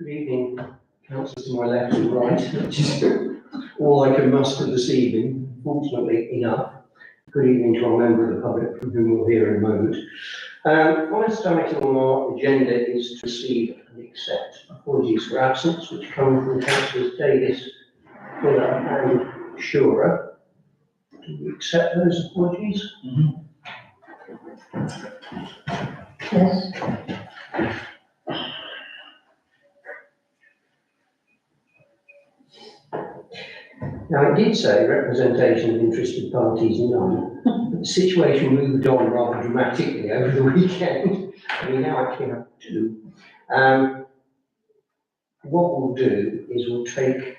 Good evening, councillors to my left and right, which is all I can muster this evening, fortunately enough. Good evening to our member of the public, from whom we'll hear in a moment. First item on our agenda is to receive and accept apologies for absence, which come from councillors Davis, Fuller and Shearer. Do we accept those apologies? Yes. Now, it did say representation of interested parties none, but the situation moved on rather dramatically over the weekend, and we now actually have two. What we'll do is we'll take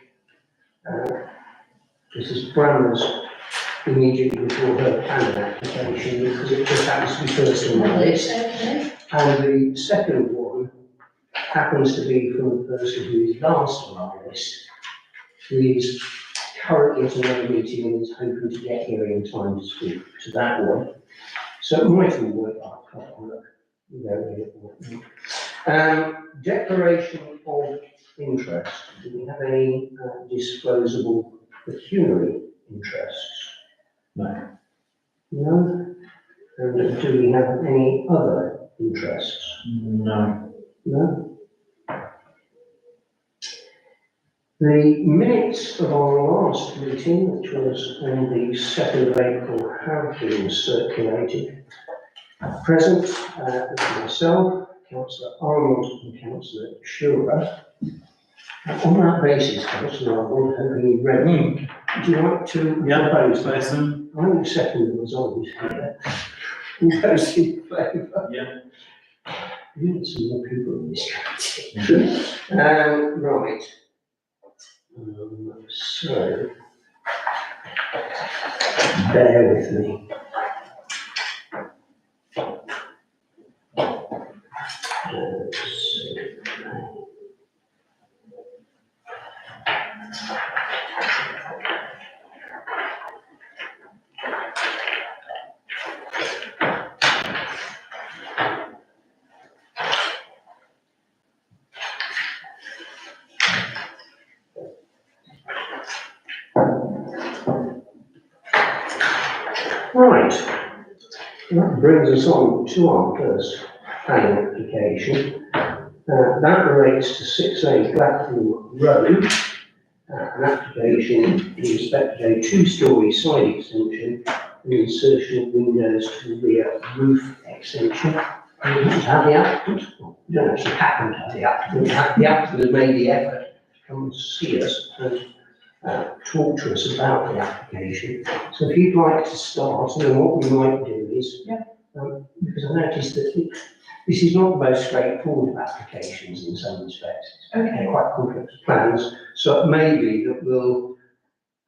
Mrs. Brammer's immediately before her planning application, because it just happens to be first on the list, and the second one happens to be from the person who is last on our list, who is currently at another meeting and is hoping to get here in time to speak to that one. So it might all work out, can't work. Declaration of interest. Do we have any disclosable pecuniary interests? No. No? And do we have any other interests? No. No? The minutes of our last meeting, which was on the 2nd of April, have been circulated. Present with myself, Councillor Arnold and Councillor Shearer. On that basis, Councillor Arnold, hoping you've read them, would you like to propose them? I will second them as always here. All those in favour? Yeah. We need some more people in this committee. Right. So, bear with me. Right, that brings us on to our first planning application. That relates to 6A Blackpool Road, an application in respect of a two-storey side extension and insertion of windows to the rear roof extension. And we haven't had the applicant, well, we don't actually happen to have the applicant, the applicant has made the effort to come and see us and talk to us about the application. So if you'd like to start, then what we might do is, because I noticed that this is not the most straightforward of applications in some respects. Okay. They're quite complex plans, so it may be that we'll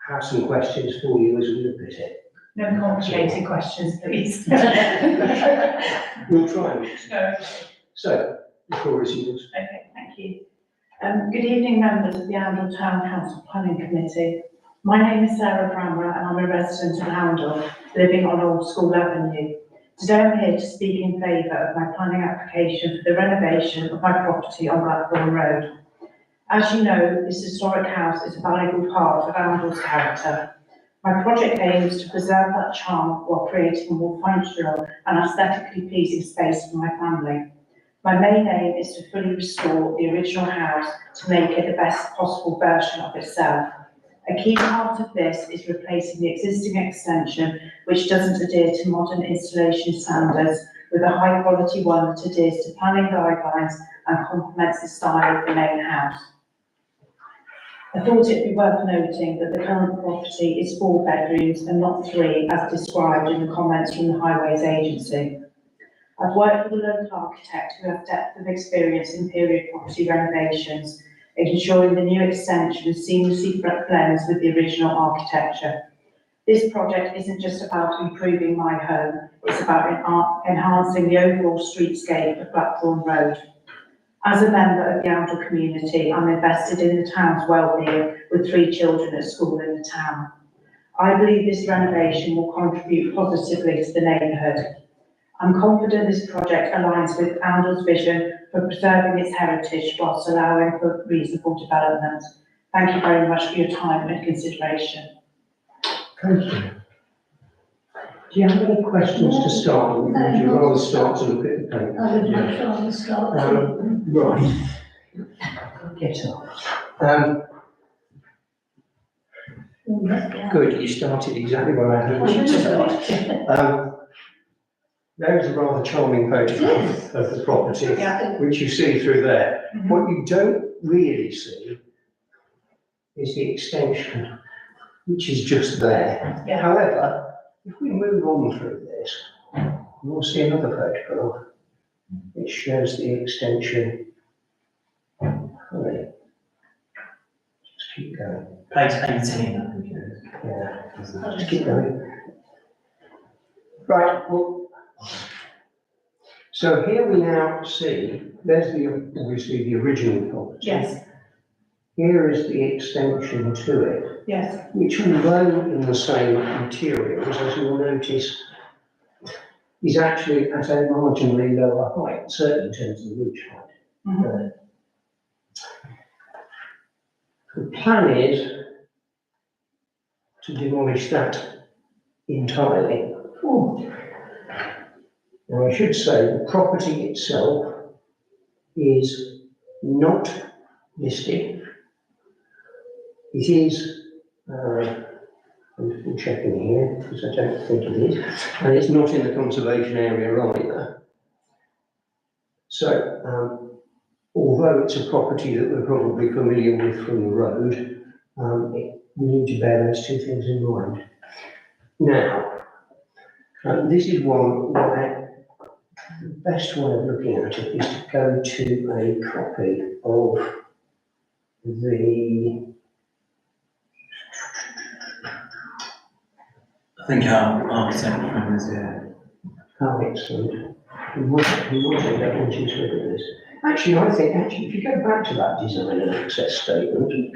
have some questions for you as we look at it. No complicated questions, please. We'll try and. No. So, the floor is yours. Okay, thank you. Good evening, members of the Oundle Town Council Planning Committee. My name is Sarah Brammer and I'm a resident of Oundle, living on Old School Avenue. Today I'm here to speak in favour of my planning application for the renovation of my property on Blackburn Road. As you know, this historic house is a valuable part of Oundle's character. My project aims to preserve that charm while creating a more functional and aesthetically pleasing space for my family. My main aim is to fully restore the original house to make it the best possible version of itself. A key part of this is replacing the existing extension, which doesn't adhere to modern installation standards, with a high quality one that adheres to planning guidelines and complements the style of the main house. I thought it'd be worth noting that the current property is 4 bedrooms and not 3, as described in the comments from the Highways Agency. I've worked with a local architect who has depth of experience in period property renovations, ensuring the new extension seamlessly blends with the original architecture. This project isn't just about improving my home, it's about enhancing the overall streetscape of Blackthorn Road. As a member of the Oundle community, I'm invested in the town's well-being with 3 children at school in the town. I believe this renovation will contribute positively to the neighbourhood. I'm confident this project aligns with Oundle's vision for preserving its heritage whilst allowing for reasonable development. Thank you very much for your time and consideration. Thank you. Do you have any questions to start with? Would you rather start to look at the paper? I would much rather start. Right. Get up. Good, you started exactly where I had you to start. There's a rather charming photograph of the property, Yeah. which you see through there. What you don't really see is the extension, which is just there. Yeah. However, if we move on through this, we'll see another photograph which shows the extension. Right. Just keep going. Page 18, I think it is. Yeah, just keep going. Right, well, so here we now see, there's obviously the original property. Yes, Here is the extension to it, yes, which, although in the same materials, as you'll notice, is actually at a marginally lower height, certainly in terms of the roof height. Mhm. The plan is to demolish that entirely. Now, I should say the property itself is not listed. It is, I'm checking here because I don't think it is, and it's not in the conservation area either. So, although it's a property that we're probably familiar with from the road, we need to bear those two things in mind. Now, this is one where the best way of looking at it is to go to a copy of the, I think our architect friend is here. oh, excellent. He was going to look at this. Actually, I think, if you go back to that design and access statement.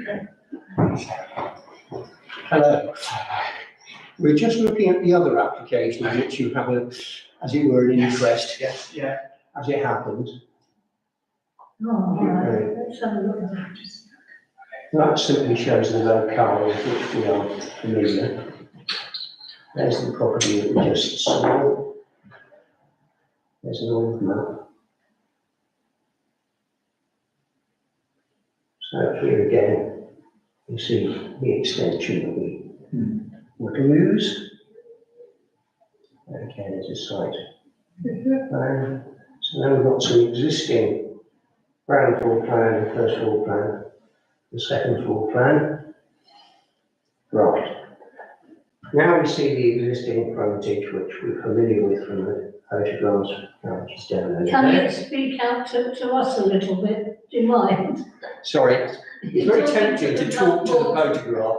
Hello. We're just looking at the other application in which you have as it were, an interest. Yes. Yeah. As it happens. Oh, right, let's have a look at that. That simply shows the locale with which we are familiar. There's the property that we just saw. There's an old map. So here again, you see the extension that we would lose. Again, it's a site. So now we've got some existing ground floor plan, the first floor plan, the second floor plan. Right. Now we see the existing frontage, which we're familiar with from the photographs, which is down over Can there. you speak out to us a little bit, do you mind? Sorry, it's very tempting to talk to the photograph.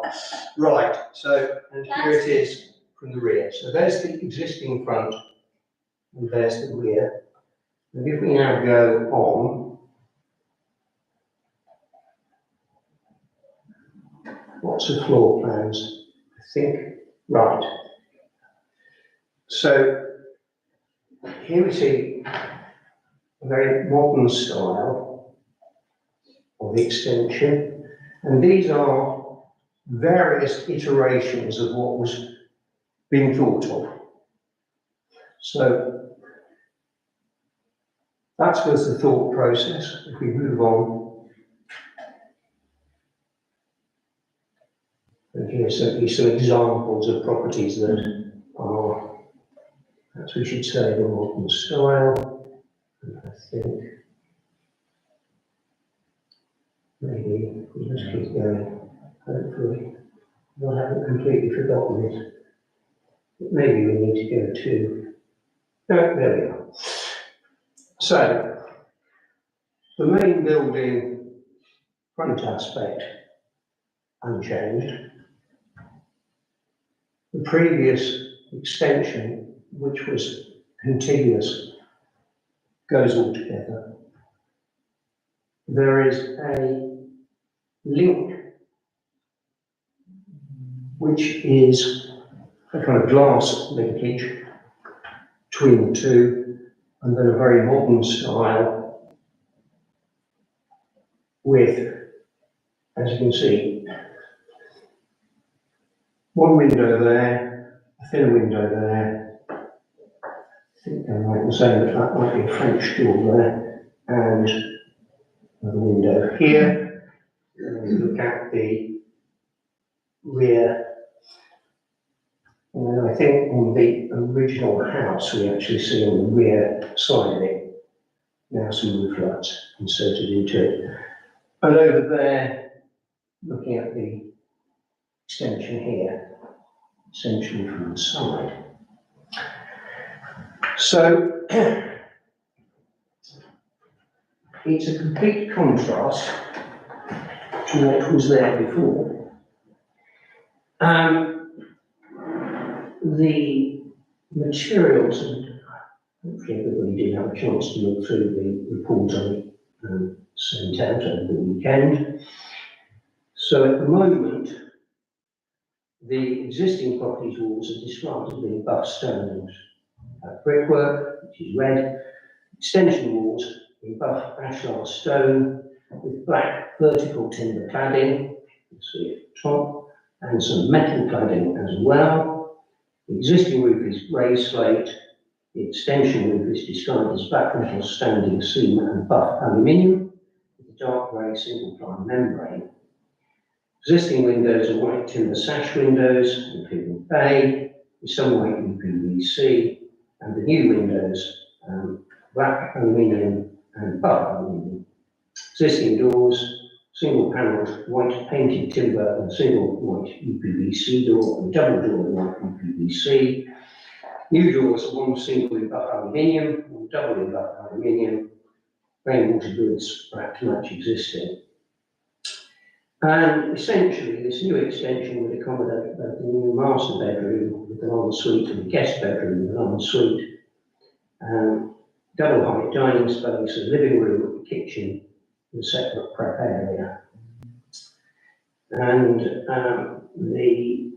Right, so, and here it is from the rear. So there's the existing front, and there's the rear. And if we now go on, what's the floor plans? I think, right. So here we see a very modern style of extension, and these are various iterations of what was being thought of. So that was the thought process. If we move on, and here's some examples of properties that are, as we should say, the modern style. And I think maybe we'll just keep going. Hopefully, I haven't completely forgotten it. But maybe we need to go to. No, there we are. So, the main building front aspect unchanged. The previous extension, which was contiguous, goes all together. There is a link, which is a kind of glass linkage between the two, and then a very modern style with, as you can see, one window there, a thinner window there. I think I'm right in saying that that might be a French door there, and another window here. And we look at the rear. And I think on the original house, we actually see on the rear side of it now some roof lights inserted into it. And over there, looking at the extension here, essentially from the side. So it's a complete contrast to what was there before. The materials, and hopefully everybody did have a chance to look through the report I sent out over the weekend. So at the moment, the existing property's walls are described as being buff stone brickwork, which is red, extension walls in buff ashlar stone with black vertical timber cladding, you can see it at the top, and some metal cladding as well. The existing roof is grey slate. The extension roof is described as black metal standing seam and buff aluminium with a dark grey single ply membrane. Existing windows are white timber sash windows, including bay, with some white UPVC, and the new windows, black aluminium and buff aluminium. Existing doors, single panelled white painted timber and single white UPVC door and double door in white UPVC. New doors are one single in buff aluminium, one double in buff aluminium. Rainwater goods to match existing. And essentially, this new extension would accommodate both the new master bedroom with an ensuite and a guest bedroom with an ensuite. Double height dining space, a living room, a kitchen, and a separate prep area. And the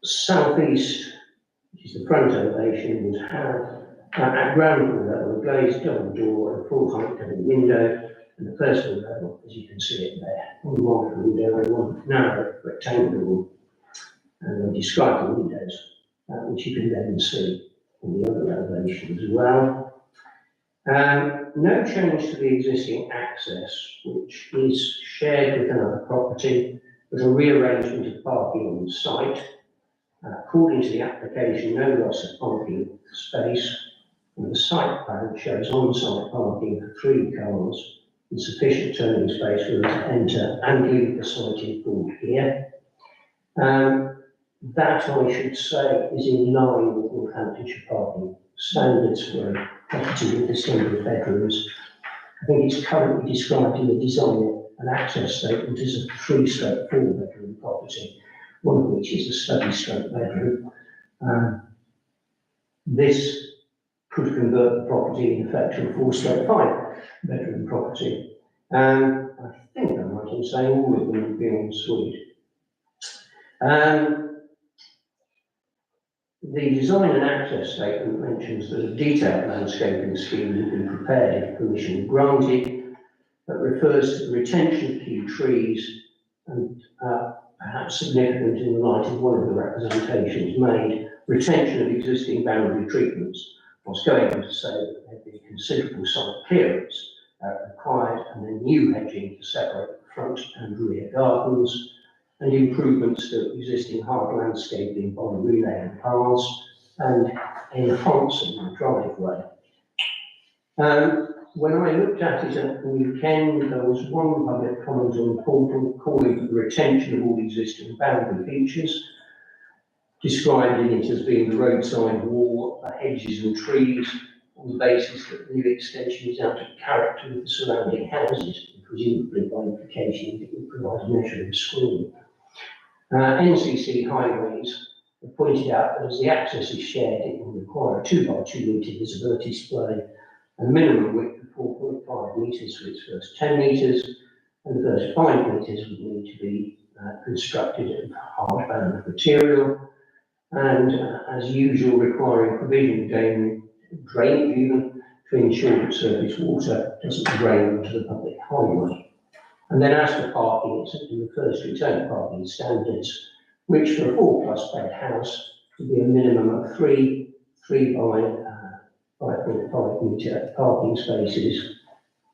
southeast, which is the front elevation, would have at ground floor level a glazed double door and full height double window. And the first floor level, as you can see it there, one wide window and one narrow rectangular one. And I describe the windows, which you can then see on the other elevation as well. No change to the existing access, which is shared with another property, but a rearrangement of parking on the site. According to the application, no loss of parking space, and the site plan shows on-site parking for 3 cars and sufficient turning space for them to enter and leave the site in full here. That, I should say, is in line with Northamptonshire parking standards for a property with a single bedrooms. I think it's currently described in the design and access statement as a 3/4 bedroom property, one of which is a study bedroom. This could convert the property in effect to a 4/5 bedroom property. I think I'm right in saying all of them would be en suite. The design and access statement mentions that a detailed landscaping scheme will be prepared if permission granted, that refers to the retention of key trees and perhaps significant in the light of one of the representations made, retention of existing boundary treatments. I was going on to say that there'd be considerable site clearance required and then new hedging to separate the front and rear gardens, and improvements to existing hard landscaping by relaying paths and enhancing the driveway. When I looked at it at the weekend, there was one public comment on the portal calling for the retention of all existing boundary features, describing it as being the roadside wall, the hedges and trees, on the basis that the new extension is out of character with the surrounding houses, and presumably by implication it would provide a measure of screening. NCC Highways have pointed out that as the access is shared, it will require a 2x2 metre visibility display and a minimum width of 4.5 metres for its first 10 metres, and the first 5 metres would need to be constructed of hard-bound material, and as usual requiring provision of drainage even to ensure that surface water doesn't drain onto the public highway. And then as for parking, it simply refers to its own parking standards, which for a 4+ bed house to be a minimum of 3 by 5.5 metre parking spaces.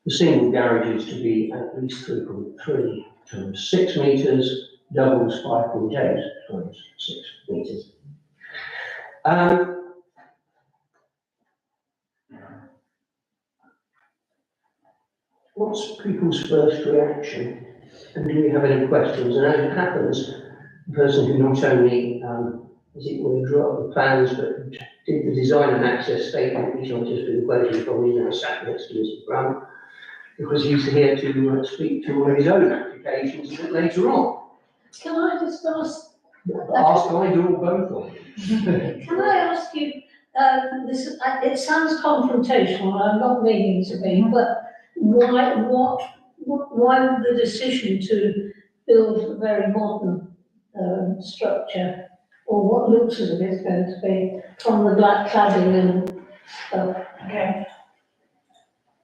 For single garages to be at least 3.3 times 6 metres, doubles 5.8 times 6 metres. What's people's first reaction? And do we have any questions? And as it happens, the person who not only drew up the plans, but did the design and access statement, which I've just been quoting from, is now sat next to Mr. Brown, because he's here to speak to one of his own applications a bit later on. Can I just ask, Ask either or both of them. can I ask you, this, it sounds confrontational, I'm not meaning to be, but why the decision to build a very modern structure, or what looks as if it's going to be, from the black cladding and stuff? Okay.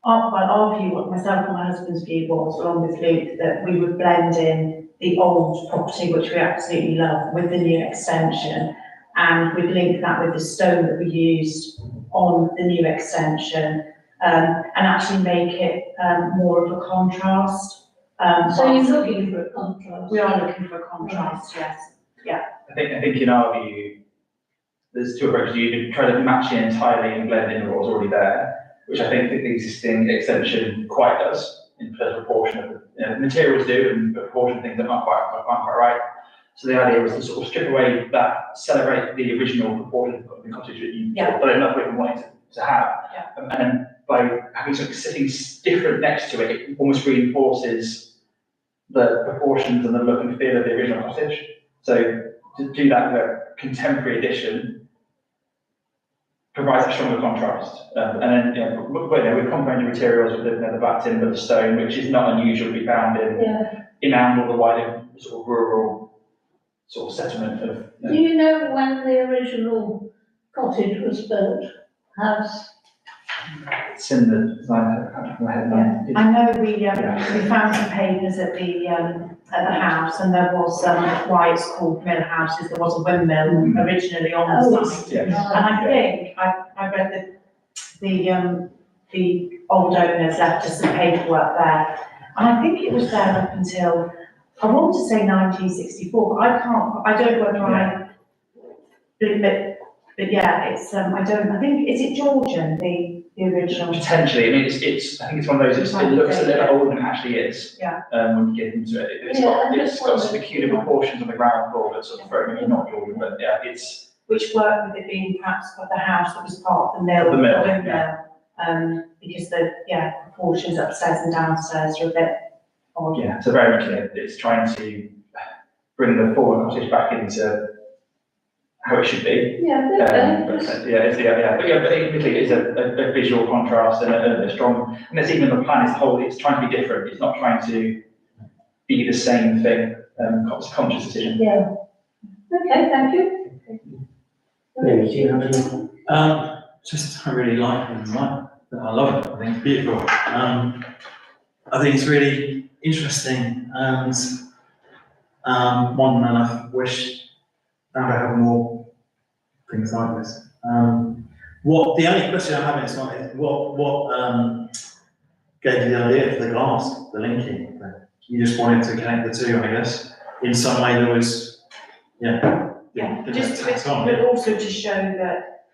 Our view, what myself and my husband's view was, along with Luke, that we would blend in the old property, which we absolutely love, with the new extension, and we'd link that with the stone that we used on the new extension, and actually make it more of a contrast. So you're looking for a contrast? We are looking for a contrast, yes. I think in our view, there's two approaches. You can try to match in entirely and blend in what was already there, which I think the existing extension quite does in terms of proportion of the materials do and the proportion of things that aren't quite right. So the idea was to sort of strip away that, celebrate the original proportion of the cottage that you put enough with and wanted to have. Yeah. And then by having something sitting different next to it, it almost reinforces the proportions and the look and feel of the original cottage. So to do that with a contemporary addition provides a stronger contrast. And then, with complementary materials, with the black timber, the stone, which is not unusual to be found in Oundle, the wider sort of rural sort of settlement of. Do you know when the original cottage was built? House? It's in the design. I can't remember my head now. I know we found some papers at the house, and there was why it's called Mill Houses. There was a windmill originally on the site, Yeah. and I think I read the old owners left us some paperwork there, and I think it was there up until I want to say 1964, but I don't know whether but yeah, it's I think is it Georgian the original? Potentially, I mean, it's. I think it's one of those. It looks a little bit older than it actually is. Yeah. When you get into it, it's got some peculiar proportions on the ground floor that sort of throw me not Georgian, but yeah, it's. Which worked with it being perhaps the house that was part of the mill. The mill, Because the proportions upstairs and downstairs are a bit odd. Yeah, so very much it's trying to bring the former cottage back into how it should be. Yeah, But admittedly, it's a visual contrast and a strong, and there's even the plan as a whole, it's trying to be different, it's not trying to be the same thing, it's a conscious decision. Yeah. Okay, thank you. Maybe, do you have any? Just I really like it, right? I love it. I think it's beautiful. I think it's really interesting and modern, and I wish I would have more things like this. The only question I have is what gave you the idea for the glass, the linking? You just wanted to connect the two, I guess. In some way, there was, Just but also to show that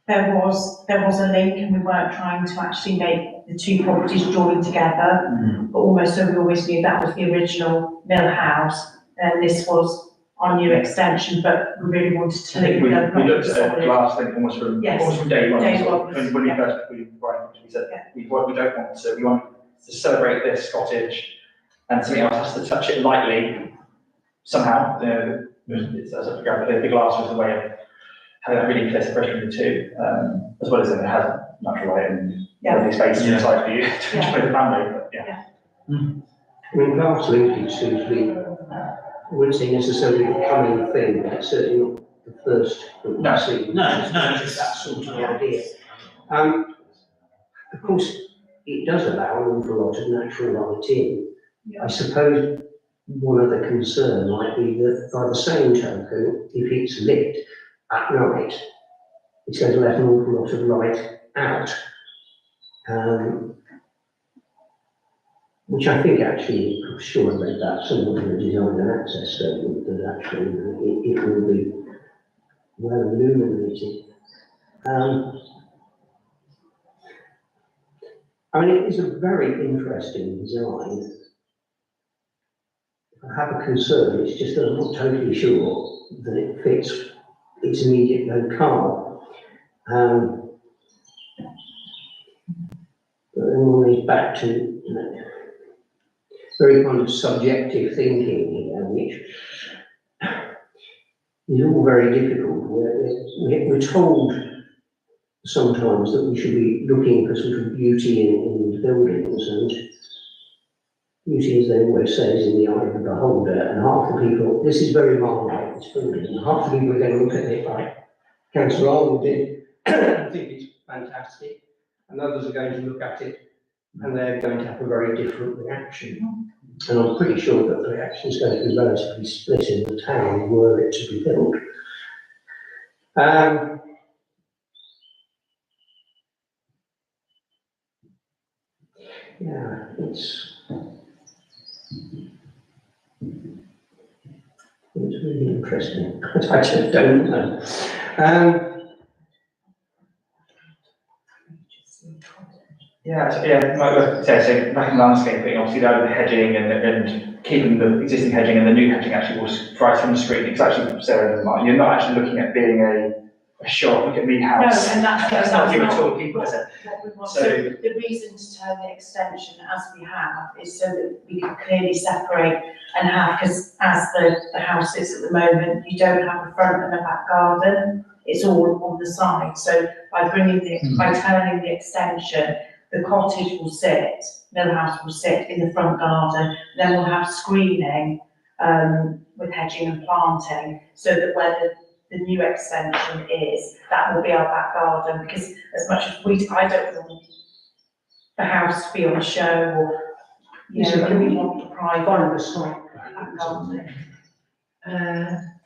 there was a link, and we weren't trying to actually make the two properties join together, but almost so we always knew that was the original mill house, and this was our new extension, but we really wanted to link them. We looked at a glass thing almost from day one. Day one. When we first we said we don't want to. We want to celebrate this cottage, and something else has to touch it lightly somehow. The glass was a way of having that really clear separation of the two, as well as it has natural light and lovely space inside for you to enjoy the family. But I mean, glass linkage seems to be, I wouldn't say necessarily a coming thing, but it's certainly not the first that we've seen. No, It's that sort of idea. of course, it does allow an awful lot of natural light in. Yeah. I suppose one other concern might be that by the same token, if it's lit at night, it's going to let an awful lot of light out. Which I think actually, I'm sure I read that somewhere in the design and access statement, that actually it will be well illuminated. I mean, it is a very interesting design. I have a concern, it's just that I'm not totally sure that it fits its immediate locale. But then always back to, you know, very kind of subjective thinking here, which is all very difficult. We're told sometimes that we should be looking for sort of beauty in buildings, and beauty, as they always say, is in the eye of the beholder, and half the people, this is very marmite, this building, and half the people are going to look at it like Councillor Arnold did, and think it's fantastic, and others are going to look at it and they're going to have a very different reaction. And I'm pretty sure that the reaction is going to be relatively split in the town were it to be built. Yeah, it's really interesting. I just don't know. Like so back in landscaping, obviously that with the hedging and keeping the existing hedging and the new hedging actually was right on the screen. It's actually Sarah in mind. You're not actually looking at being a shop, look at me No, house. and That's not you at all, people, is it? what we want. So- So the reason to turn the extension as we have is so that we can clearly separate and have, because as the house is at the moment, you don't have a front and a back garden. It's all on the side. So by turning the extension, the cottage will sit, Mill House will sit in the front garden, then we'll have screening with hedging and planting, so that where the new extension is, that will be our back garden, because as much as I don't want the house to be on show, or, you know, Can we want the private find the site back plans on garden. there.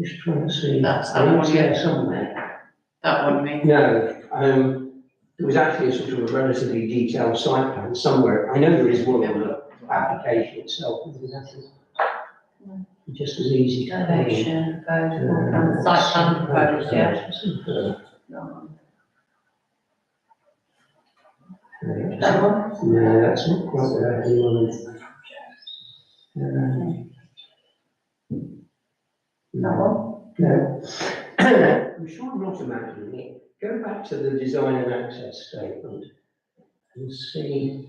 Just trying to see. That's that one, there yeah. somewhere. That one, me. No, there was actually a sort of a relatively detailed site plan somewhere. I know there is one on the application itself, but it's actually just as easy to find. Donation, proposed, site plan proposed, yeah. That one? No, that's not quite what I wanted. That one? No. I'm sure I'm not imagining it. Go back to the design and access statement and see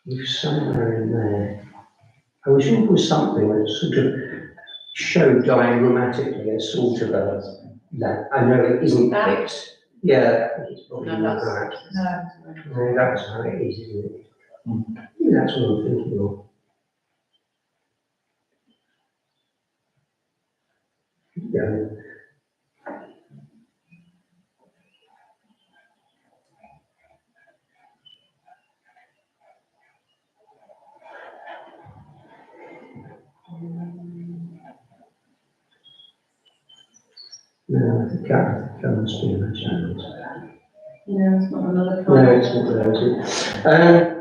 if somewhere in there, I was sure there was something that sort of showed diagrammatically a sort of that I know it isn't That? fixed. Yeah, I think it's probably No, not that's- that. No, No, that's how it is, isn't it? Yeah, that's what I'm thinking of. Yeah. No, that must be in the channels. No, it's not another No, colour. it's not those.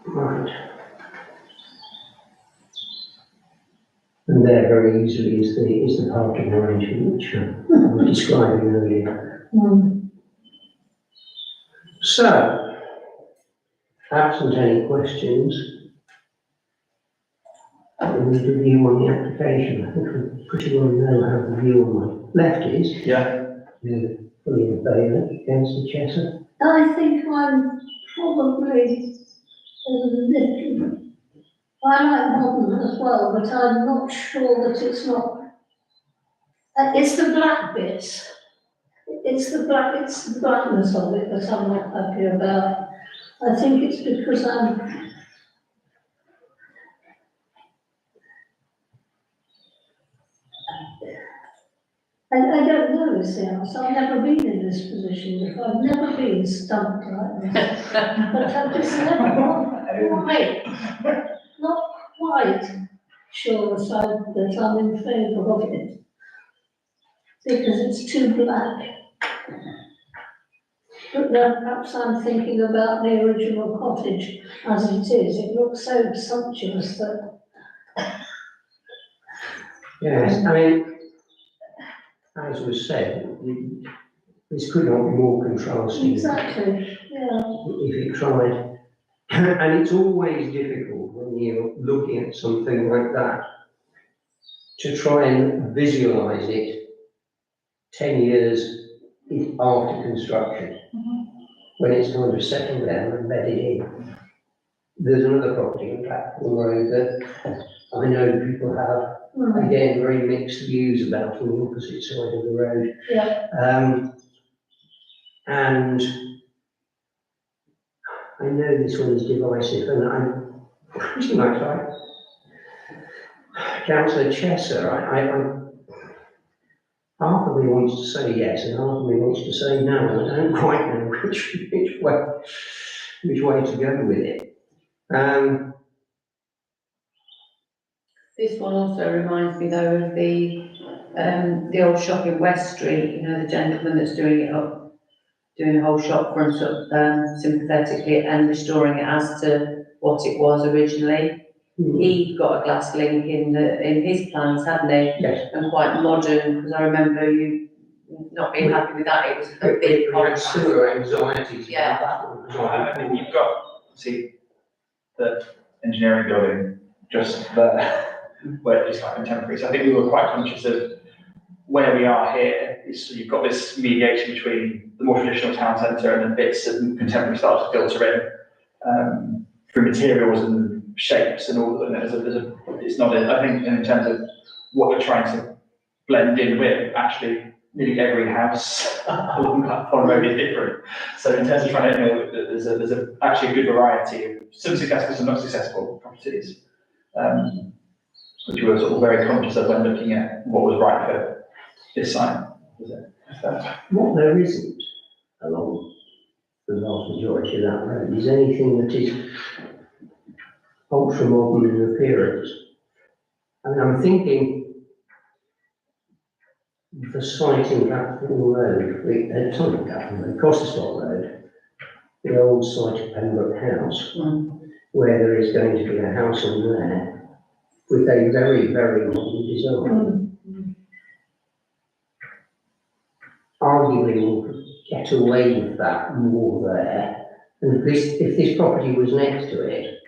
Right. And there very easily is the parking arrangement which I was describing earlier. So, absent any questions, we do view on the application. I think we pretty well know how the view on my left is. Yeah. Fully in favour, Councillor Chester. I think I'm probably a little, I like modern as well, but I'm not sure that it's not, it's the black bits. It's the blackness of it that I'm not happy about. I think it's because I don't know, you see, I've never been in this position, I've never been stumped like this. But I've just never not quite sure that I'm in favour of it. Because it's too black. But then perhaps I'm thinking about the original cottage as it is. It looks so sumptuous that. Yes, I mean, as was said, this could not be more contrasting. Exactly, yeah. If it tried. And it's always difficult when you're looking at something like that to try and visualise it 10 years after construction, when it's kind of settled down and bedded in. There's another property in Blackpool Road that I know people have, again, very mixed views about on the opposite side of the road. Yeah. And I know this one is divisive, and I'm pretty much like Councillor Chesser. Half of me wants to say yes, and half of me wants to say no, and I don't quite know which way to go with it. This one also reminds me though of the old shop in West Street, you know, the gentleman that's doing it up, doing the whole shop front up, sympathetically and restoring it as to what it was originally. He'd got a glass link in his plans, hadn't he? Yes. And quite modern, because I remember you not being happy with that, it was a big We had contrast. similar anxieties. Yeah. about that one. I think you've got, see, the engineering building just there, where it's like contemporary. So I think we were quite conscious of where we are here. So you've got this mediation between the more traditional town centre and the bits of contemporary style to filter in through materials and shapes and all. And it's not, I think, in terms of what we're trying to blend in with, actually, nearly every house along Blackpool Road is different. So in terms of trying to, you know, there's actually a good variety of some successful, some not successful properties, which we were sort of very conscious of when looking at what was right for this site. What there isn't along the vast majority of that road is anything that is ultra modern in appearance. I mean, I'm thinking the site in Blackpool Road, Costerscott Road, the old site of Pembroke House, where there is going to be a house on there with a very, very modern design. Arguably, we'll get away with that more there. And if this property was next to it,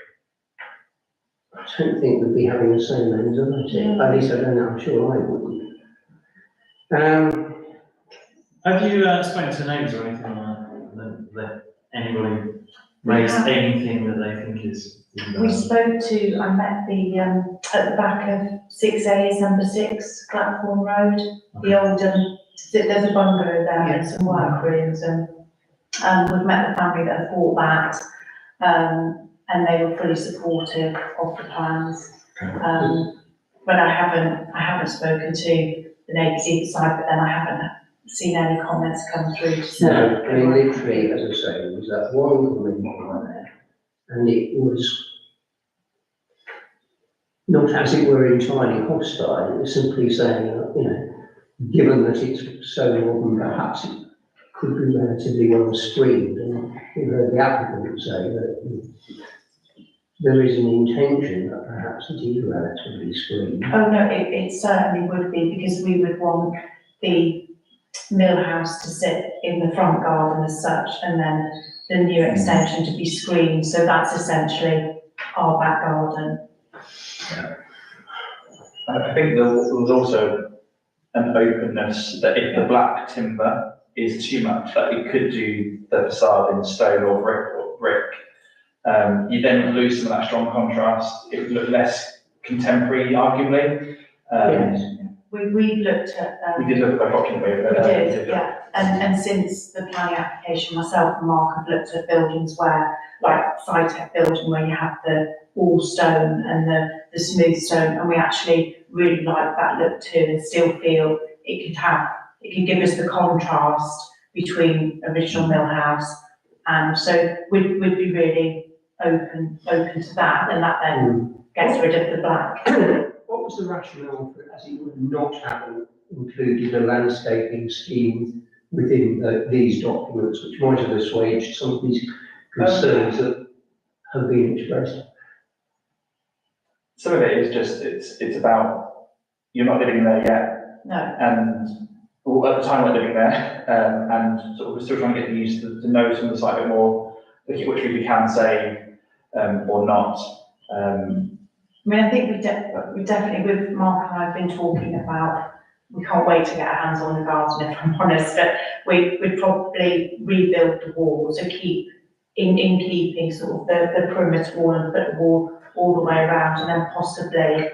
I don't think we'd be having the same anxiety. At least I don't know, I'm sure I wouldn't. Have you spoken to neighbours or anything like that anybody raised anything that they think is? We spoke to, I met at the back of 6A, number 6, Blackpool Road, the old, there's a bungalow there and some work rooms, and we've met the family that have bought that, and they were fully supportive of the plans. But I haven't spoken to the neighbours either side, but then I haven't seen any comments come through to say. No, I mean, literally, as I say, it was that one comment there, and it was not, as it were, entirely hostile. It was simply saying, you know, given that it's so modern, perhaps it could be relatively well screened. And we heard the applicant say that there is an intention that perhaps it is relatively screened. Oh, no, it certainly would be, because we would want the mill house to sit in the front garden as such, and then the new extension to be screened. So that's essentially our back garden. I think there was also an openness that if the black timber is too much, that we could do the facade in stone or brick. You then lose some of that strong contrast. It would look less contemporary, arguably. Yes. We've looked at. We did look at documentary. We did, yeah. And since the planning application, myself and Mark have looked at buildings where, like SciTech building, where you have the all stone and the smooth stone, and we actually really like that look too, and still feel it could give us the contrast between original mill house. And so we'd be really open to that, and that then gets rid of the black. What was the rationale for, as it would not having included a landscaping scheme within these documents, which might have assuaged some of these concerns that have been expressed? Some of it is just, it's about, you're not living there yet, No, and, well, at the time we're living there, and sort of we're still trying to get used to know some of the site a bit more, look at which we can say, or not. I mean, I think we definitely, with Mark and I have been talking about, we can't wait to get our hands on the garden, if I'm honest, but we'd probably rebuild the walls and keep, in keeping sort of the perimeter wall and put the wall all the way around, and then possibly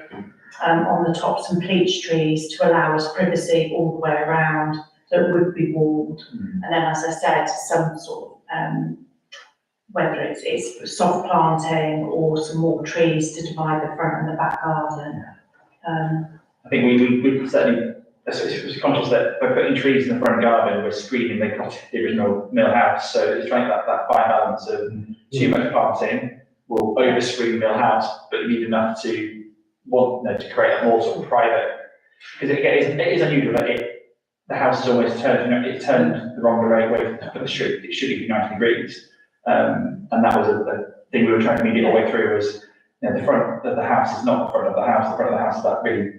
on the top some peach trees to allow us privacy all the way around, so it would be walled. And then, as I said, some sort of, whether it's soft planting or some more trees to divide the front and the back garden. I think we certainly, was conscious that by putting trees in the front garden, we're screening the original mill house, so it's trying that fine balance of too much planting will over-screen mill house, but you need enough to to create a more sort of private, because it is unusual that the house is almost turned, it's turned the wrong way for the street, it should be 90 degrees. And that was a thing we were trying to mediate all the way through was, the front of the house is not the front of the house is that really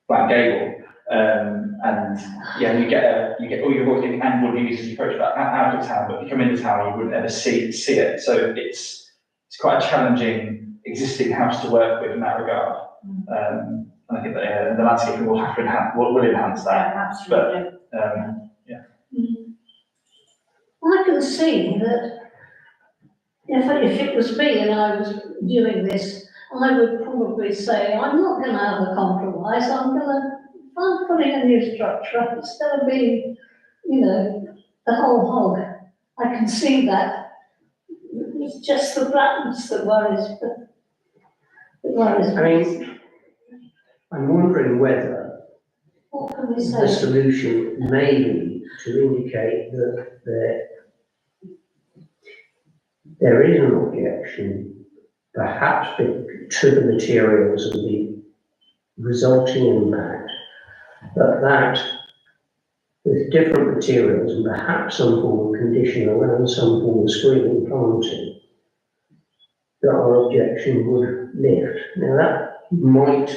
flat gable. And yeah, you get all your walking and would use as you approach that out of town, but if you come into town, you wouldn't ever see it. So it's quite a challenging existing house to work with in that regard. And I think that the landscaping will have to enhance that. Yeah, absolutely. I can see that if it was me and I was doing this, I would probably say, I'm not going to have a compromise, I'm putting a new structure up, it's going to be, the whole hog. I can see that. It's just the blackness that worries I me. mean, I'm wondering whether What can we the say? solution may be to indicate that there is an objection, perhaps to the materials and the resulting impact, but that with different materials and perhaps some form of condition around some form of screening planting, that our objection would lift. Now that might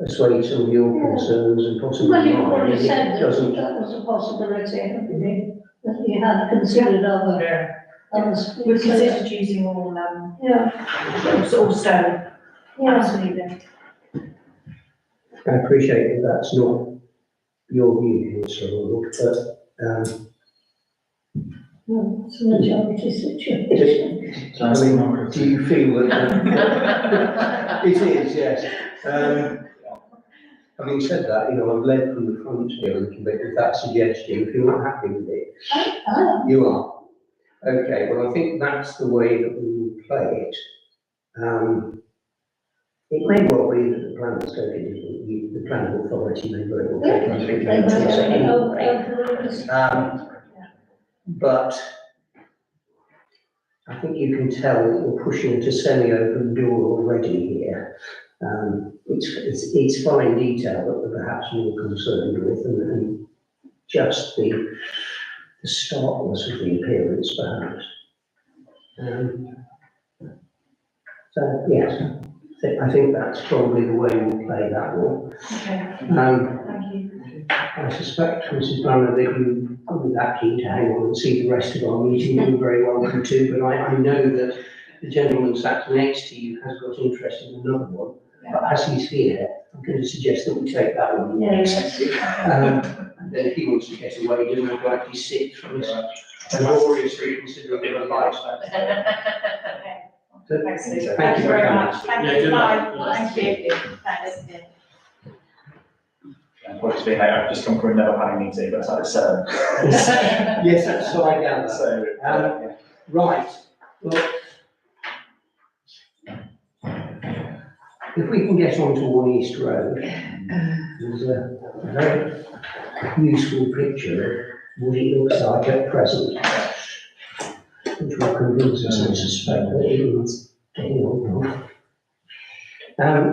assuage some of your concerns and possibly Well, you've mine, already and it said that doesn't. that was a possibility, haven't you? That you had considered other. We've considered using all, Yeah, all stone, yeah. absolutely. I appreciate that that's not your view, Councillor Arnold, but Well, it's a majority situation. I mean, do you feel that it is, yes. Having said that, I've led from the front here a little bit with that suggestion. If you're not happy with it, you are. Okay, well, I think that's the way that we will play it. It may well be that the plan is totally different. The planning authority may very well take it. But I think you can tell that we're pushing to semi-open door already here. It's fine detail that we're perhaps more concerned with, and just the starkness of the appearance, perhaps. So yes, I think that's probably the way we'll play that one. Okay, thank you. I suspect, Mrs. Brunner, that you wouldn't be that keen to hang on and see the rest of our meeting. You're very welcome to, but I know that the gentleman sat next to you has got interest in another one. But as he's here, I'm going to suggest that we take that one next. And then if he wants to get away, then we'll likely sit from his laboriously considering the life. So, Thanks, Lou. Thank Thank you you very very much. much. Thank Yeah, you, good bye. luck. Thank you. Thanks. What's been, I've just come from another planning meeting, but it's like 7. Yes, that's so I gather. So, Right, well, if we can get onto One East Road, there's a very useful picture of what it looks like at present, which will convince us, I suspect, that it is getting on.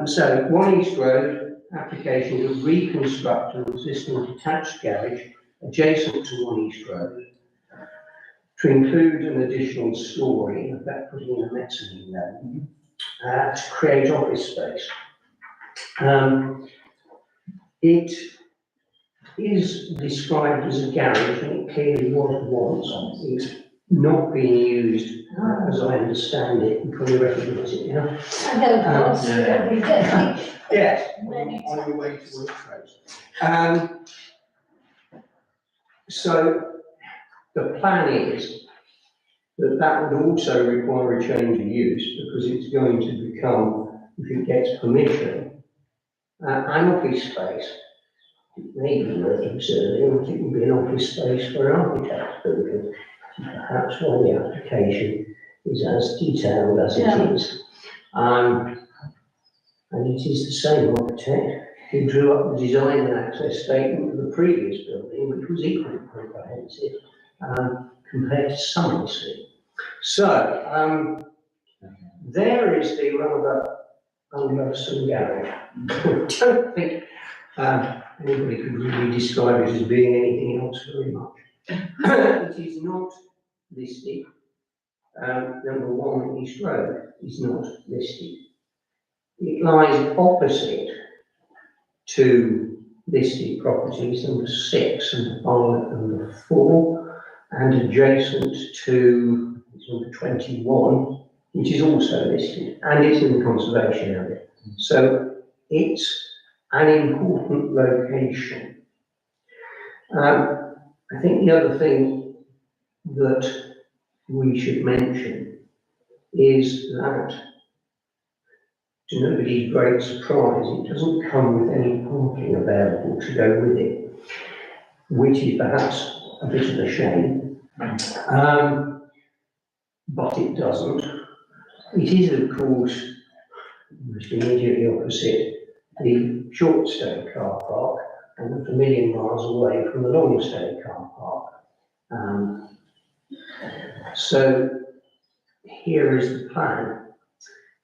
So One East Road, application to reconstruct an existing detached garage adjacent to One East Road to include an additional storey, in fact putting in a mezzanine level, to create office space. It is described as a garage, and it clearly was once. It's not being used, as I understand it. You probably recognise it now. I go past it every day. Yes, Many on your way to work. So the plan is that that would also require a change of use, because it's going to become, if it gets permission, an office space. It may be worth observing that it would be an office space for an architect's building. Perhaps why the application is as detailed as it is. And it is the same architect who drew up the design and access statement for the previous building, which was equally comprehensive, compared to Somerset. So, there is the rather unwholesome garage. I don't think anybody could really describe it as being anything else very much. It is not listed. Number 1 East Road is not listed. It lies opposite to listed properties, number 6 and 5 and number 4, and adjacent to number 21, which is also listed, and it's in the conservation area. So it's an important location. I think the other thing that we should mention is that, to nobody's great surprise, it doesn't come with any parking available to go with it, which is perhaps a bit of a shame. But it doesn't. It is, of course, almost immediately opposite the short stay car park, and not a million miles away from the long stay car park. So here is the plan.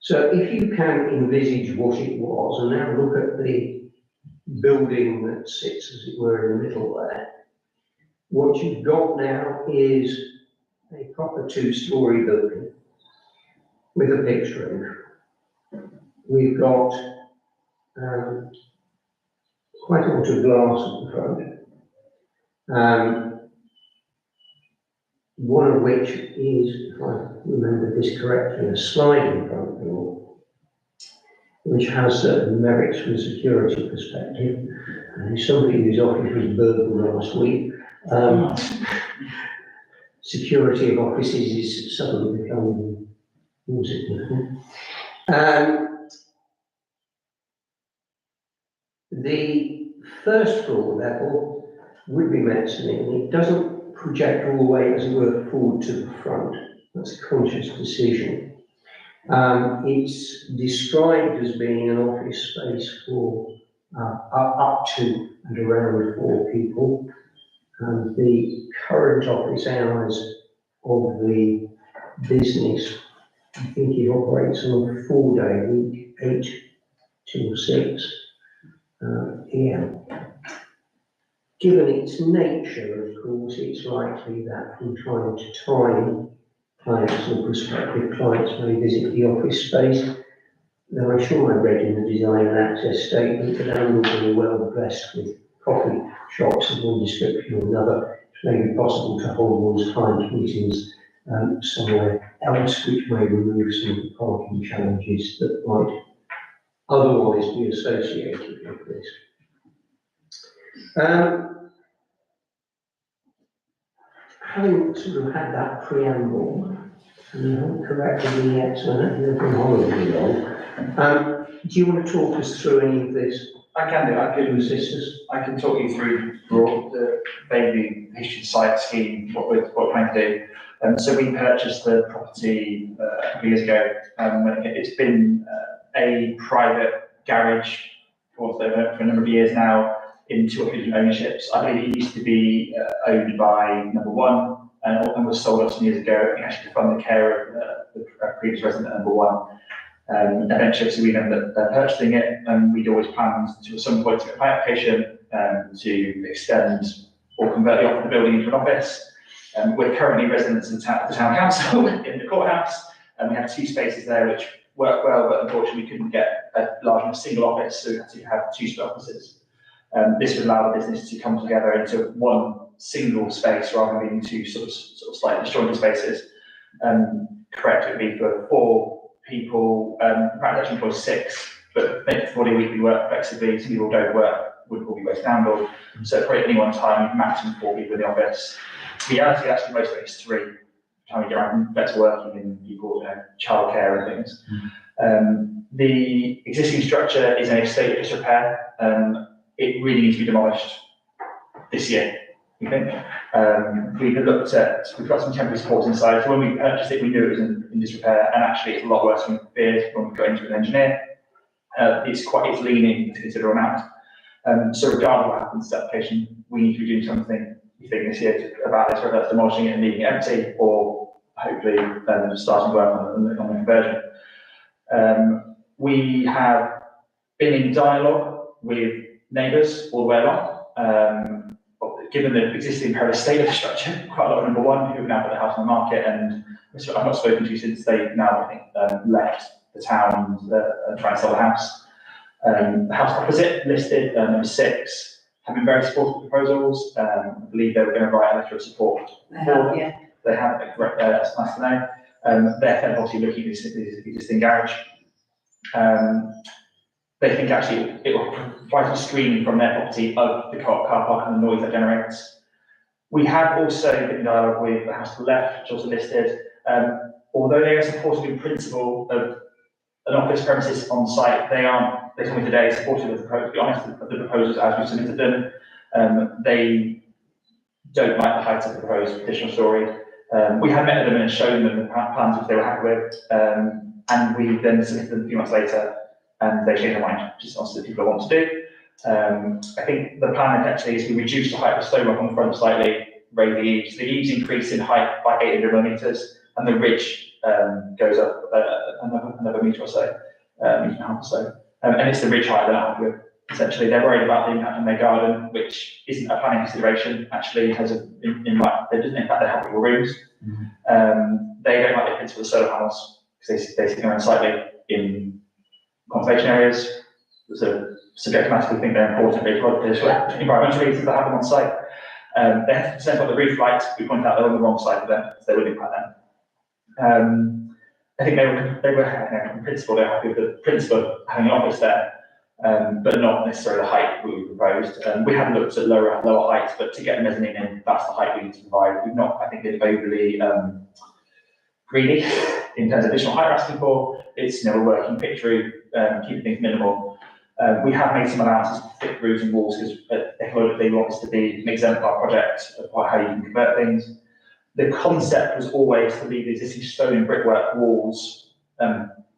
So if you can envisage what it was, and now look at the building that sits, as it were, in the middle there, what you've got now is a proper 2-storey building with a pitched roof. We've got quite a lot of glass at the front. One of which is, if I remember this correctly, a sliding front door, which has certain merits from a security perspective. And somebody whose office was burgled last week, security of offices is suddenly becoming more significant. The first floor level would be mezzanine. It doesn't project all the way, as it were, forward to the front. That's a conscious decision. It's described as being an office space for up to and around 4 people. The current office hours of the business, I think it operates on a 4-day week, 8 till 6 p.m. Given its nature, of course, it's likely that from time to time, clients or prospective clients may visit the office space. Now, I'm sure I read in the design and access statement that Andover are well blessed with coffee shops of one description or another. It may be possible to hold one's client meetings somewhere else, which may remove some of the parking challenges that might otherwise be associated with this. Having sort of had that preamble, and you haven't corrected me yet, so I don't think I've been horribly long. Do you want to talk us through any of this? I can do. I can talk you through the vaguely history site scheme, what we're trying to do. So we purchased the property a couple of years ago. It's been a private garage for a number of years now in 2 or 3 different ownerships. I believe it used to be owned by Number One and was sold off some years ago, I think actually to fund the care of the previous resident at Number One. Eventually, so we ended up purchasing it, and we'd always planned to at some point to get a plan application to extend or convert the building into an office. We're currently residents of the town council in the courthouse, and we have 2 spaces there which work well, but unfortunately we couldn't get a large enough single office, so we had to have 2 split offices. This would allow the business to come together into one single space rather than being 2 sort of slightly disjointed spaces. Correct, it would be for 4 people, perhaps actually employ 6, but make 40 weekly work flexibly. Some people don't work, would all be West Hamble. So probably at any one time, maximum 4 people in the office. The reality, actually, most of it is 3. Time we get around better working and people, childcare and things. The existing structure is in a state of disrepair. It really needs to be demolished this year, we think. We've got some temporary supports inside. So when we purchased it, we knew it was in disrepair, and actually it's a lot worse than we feared when we got into an engineer. It's leaning a considerable amount. So regardless of what happens to the application, we need to be doing something, we think, this year about this, whether that's demolishing it and leaving it empty, or hopefully starting work on the conversion. We have been in dialogue with neighbours all the way along. Given the existing very state of the structure, quite a lot of Number One who have now put the house on the market, and I've not spoken to since they now, I think, left the town and trying to sell the house. The house opposite, listed number 6, have been very supportive of proposals. I believe they were going to write a letter of support. Yeah. They have, that's nice to know. They're then obviously looking at this existing garage. They think actually it will provide some screening from their property of the car park and the noise that generates. We have also been in dialogue with the house to the left, which is also listed. Although they are supportive in principle of an office premises on site, they told me today supportive of to be honest, of the proposals as we've submitted them. They don't like the height of the proposed additional story. We had met with them and shown them the plans which they were happy with, and we then submitted them a few months later, and they changed their mind, which is honestly what people want to do. I think the plan effectively is we reduce the height of the stonework on the front slightly, raise the eaves. The eaves increase in height by 800 millimetres, and the ridge goes up another metre or so, metre and a half or so. And it's the ridge height they're not happy with. Essentially, they're worried about the impact on their garden, which isn't a planning consideration. Actually, it has in fact, they have little rooms. They don't like the principle of solar panels because they sit around slightly in conservation areas. So subjectively think they're important for environmental reasons to have them on site. They have concerns about the roof lights. We point out they're on the wrong side of them, so they would impact them. I think they were in principle, they're happy with the principle of having an office there, but not necessarily the height we proposed. We have looked at lower heights, but to get a mezzanine in, that's the height we need to provide. We've not, I think, been overly greedy in terms of additional height we're asking for. It's a working pitch roof, keeping things minimal. We have made some allowances for thick roofs and walls because ecologically we want this to be an exemplar project of how you can convert things. The concept was always to leave the existing stone and brickwork walls,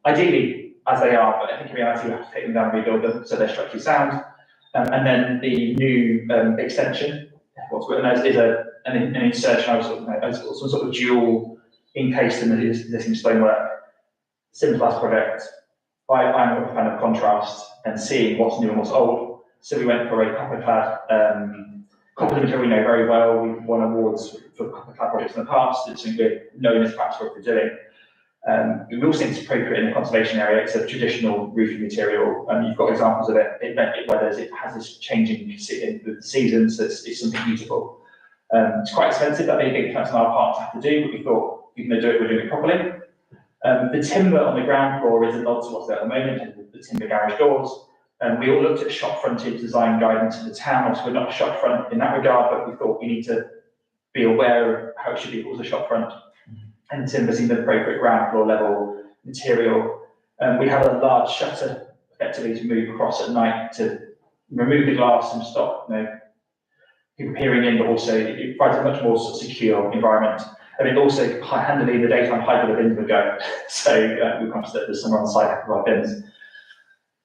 ideally as they are, but I think in reality we have to take them down and rebuild them so they're structurally sound. And then the new extension, what's written as is an insertion of some sort of dual encased in the existing stonework. Simple as project. I'm a fan of contrast and seeing what's new and what's old. So we went for a copper clad, copper material we know very well. We've won awards for copper clad projects in the past. It's something we're known as perhaps what we're doing. We also think it's appropriate in the conservation area. It's a traditional roofing material. You've got examples of it. It has this changing with the seasons. So it's something beautiful. It's quite expensive. That may be a big on our part to have to do, but we thought if we're going to do it, we're doing it properly. The timber on the ground floor is a nod to what's there at the moment, the timber garage doors. We all looked at shop frontage design guidance for the town. Obviously, we're not a shop front in that regard, but we thought we need to be aware of how it should be if it was a shop front. And timber seemed the appropriate ground floor level material. We have a large shutter effectively to move across at night to remove the glass and stop people peering in, but also it provides a much more secure environment. And it also handily in the daytime hide where the bins would go. So we're conscious that there's somewhere on site for our bins.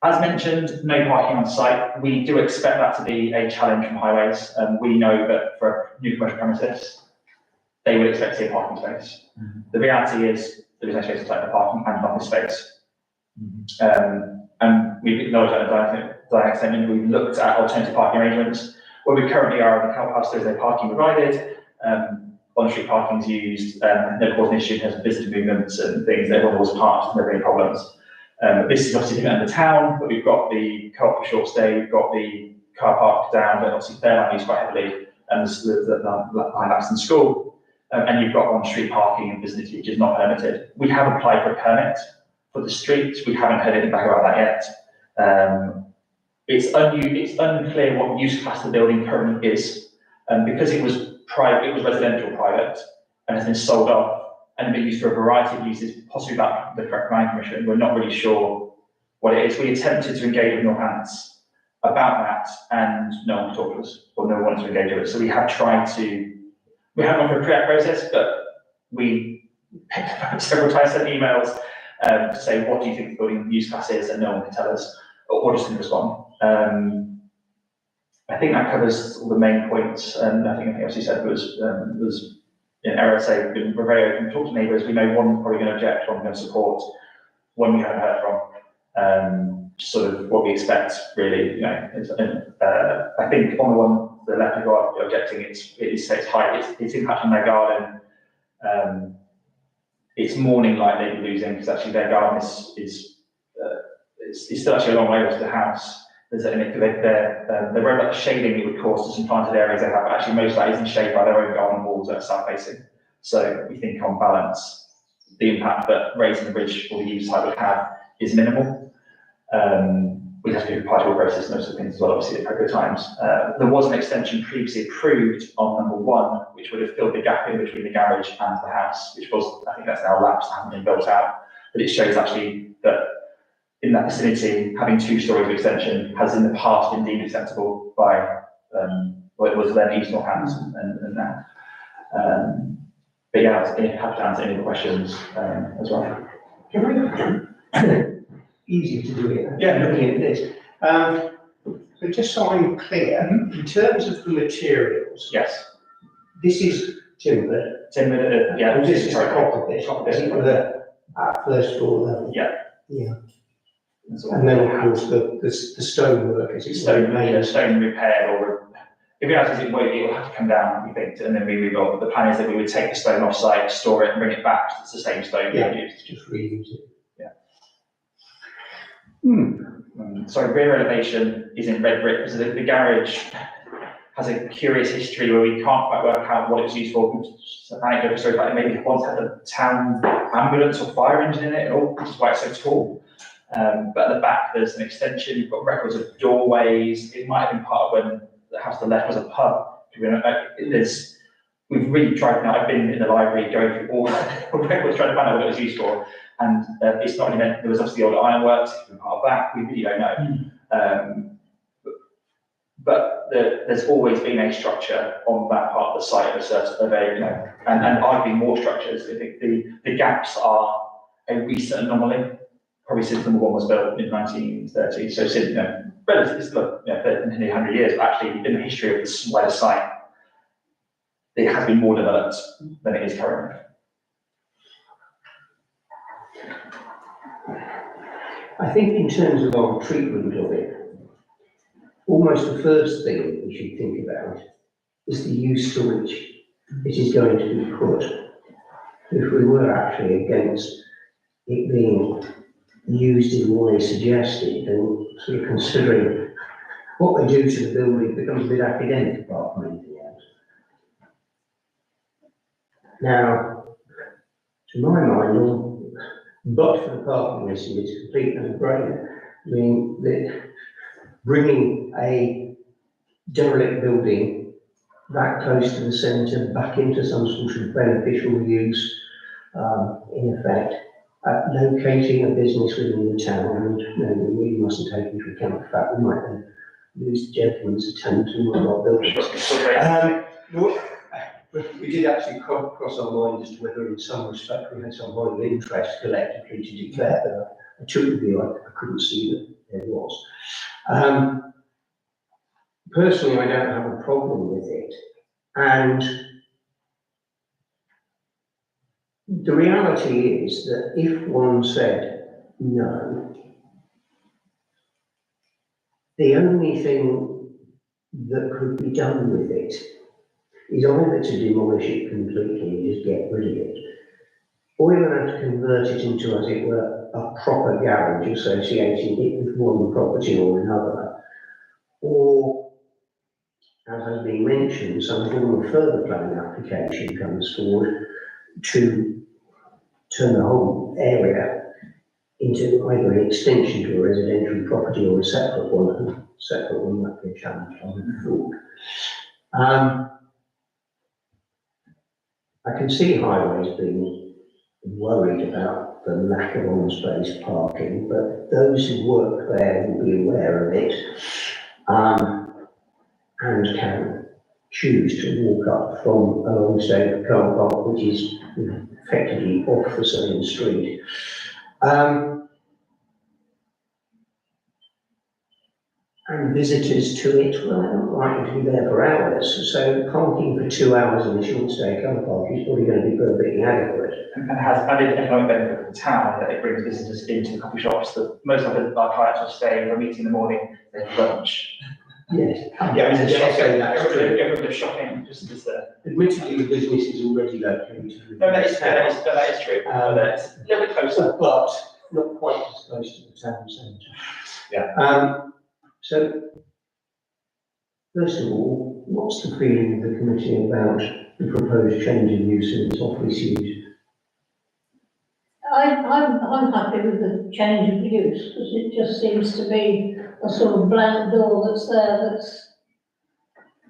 As mentioned, no parking on site. We do expect that to be a challenge from highways. We know that for a new commercial premises, they would expect to see a parking space. The reality is there is no space on site for parking and office space. And we've acknowledged that in the Dianetics statement. We've looked at alternative parking arrangements. Where we currently are in the Health House, there's no parking provided. On-street parking is used, no causing issue in terms of visitor movements and things. Everyone was parked, never any problems. This is obviously different in the town, but we've got the co-op for short stay, we've got the car park down, but obviously Fairland used quite heavily, and behind Laxton School. And you've got on-street parking and vicinity, which is not permitted. We have applied for a permit for the street. We haven't heard anything back about that yet. It's unclear what use class the building currently is, because it was private, it was residential private, and has been sold off and been used for a variety of uses, possibly back the correct planning permission. We're not really sure what it is. We attempted to engage with Northants about that, and no one talked to us, or no one wanted to engage with us. So we have tried to. We haven't gone through a pre-app process, but we several times sent emails to say, what do you think the building use class is, and no one can tell us, or just didn't respond. I think that covers all the main points, and I think anything else you said was in error. Say we're very open to talk to neighbours. We know one's probably going to object, one's going to support, one we haven't heard from. Sort of what we expect, really. You know, I think on the one to the left who are objecting, it's high, it's impacting their garden. It's mourning like they'd be losing, because actually their garden is still actually a long way off the house. They're worried about the shading it would cause to some planted areas they have, but actually most of that is in shade by their own garden walls that are south facing. So we think on balance, the impact that raising the bridge or the use site would have is minimal. We have to do part of the process and those sort of things as well, obviously at appropriate times. There was an extension previously approved on number 1, which would have filled the gap in between the garage and the house, which was, I think that's now lapsed, hasn't been built out. But it shows actually that in that vicinity, having 2 stories of extension has in the past been deemed acceptable by what it was then East Northants and now. But yeah, I was happy to answer any of the questions as well. Easier to do it. Yeah. Looking at this. So just so I'm clear, in terms of the materials, Yes. this is timber. Timber, yeah. And this is the sorry. top of this, obviously, for the first floor level. Yeah. Yeah. That's all. And then, of course, the stonework, as it's Stone repair, or if you ask, it will have to come down, we think, and then we rebuild. The plan is that we would take the stone off site, store it, and bring it back. It's the same stone Yeah. we used. just reuse it. So rear elevation is in red brick, because the garage has a curious history where we can't quite work out what it's used for. Anecdotal story about it, maybe it once had a town ambulance or fire engine in it, which is why it's so tall. But at the back, there's an extension. You've got records of doorways. It might have been part of when the house to the left was a pub. We've really tried now. I've been in the library going through all the records trying to find out what it was used for. And it's not really meant, there was obviously the old ironworks, it's been part of that. We really don't know. But there's always been a structure on that part of the site and arguably more structures. I think the gaps are a recent anomaly. Probably since number 1 was built in 1930, so since, relatively still, nearly 100 years, but actually in the history of the wider site, it has been more developed than it is currently. I think in terms of our treatment of it, almost the first thing we should think about is the use to which it is going to be put. If we were actually against it being used in the way suggested, then sort of considering what they do to the building becomes a bit academic apart from anything else. Now, to my mind, but for the parking issue, it's a complete no-brainer. I mean, bringing a derelict building that close to the centre back into some sort of beneficial use, in effect, locating a business within the town, and we really mustn't take into account the fact we might then lose the gentleman's attempt to one of our buildings. We did actually cross our mind as to whether in some respect we had some kind of interest collectively to declare, but I took the view I couldn't see there was. Personally, I don't have a problem with it. And the reality is that if one said no, the only thing that could be done with it is either to demolish it completely and just get rid of it, or you're going to have to convert it into, as it were, a proper garage associating it with one property or another, or, as has been mentioned, some form of further planning application comes forward to turn the whole area into either an extension to a residential property or a separate one. Separate one might be a challenge, I would have thought. I can see highways being worried about the lack of on-space parking, but those who work there will be aware of it, and can choose to walk up from a long-stay car park, which is effectively off the same street. And visitors to it, well, they're not likely to be there for hours, so parking for 2 hours in a short-stay car park is probably going to be perfectly adequate. And has added economic benefit for the town that it brings visitors into the coffee shops that most of our clients will stay for a meeting in the morning, they have lunch. Yes. Yeah, it's a Yes, shopping, so that's true. everyone does shopping, just as Admittedly, the business is already located. no, that is true, but it's a little bit closer. But not quite as close to the town centre. Yeah. So, first of all, what's the feeling of the committee about the proposed change in use of its office use? I'm happy with the change of use, because it just seems to be a sort of blank door that's there that's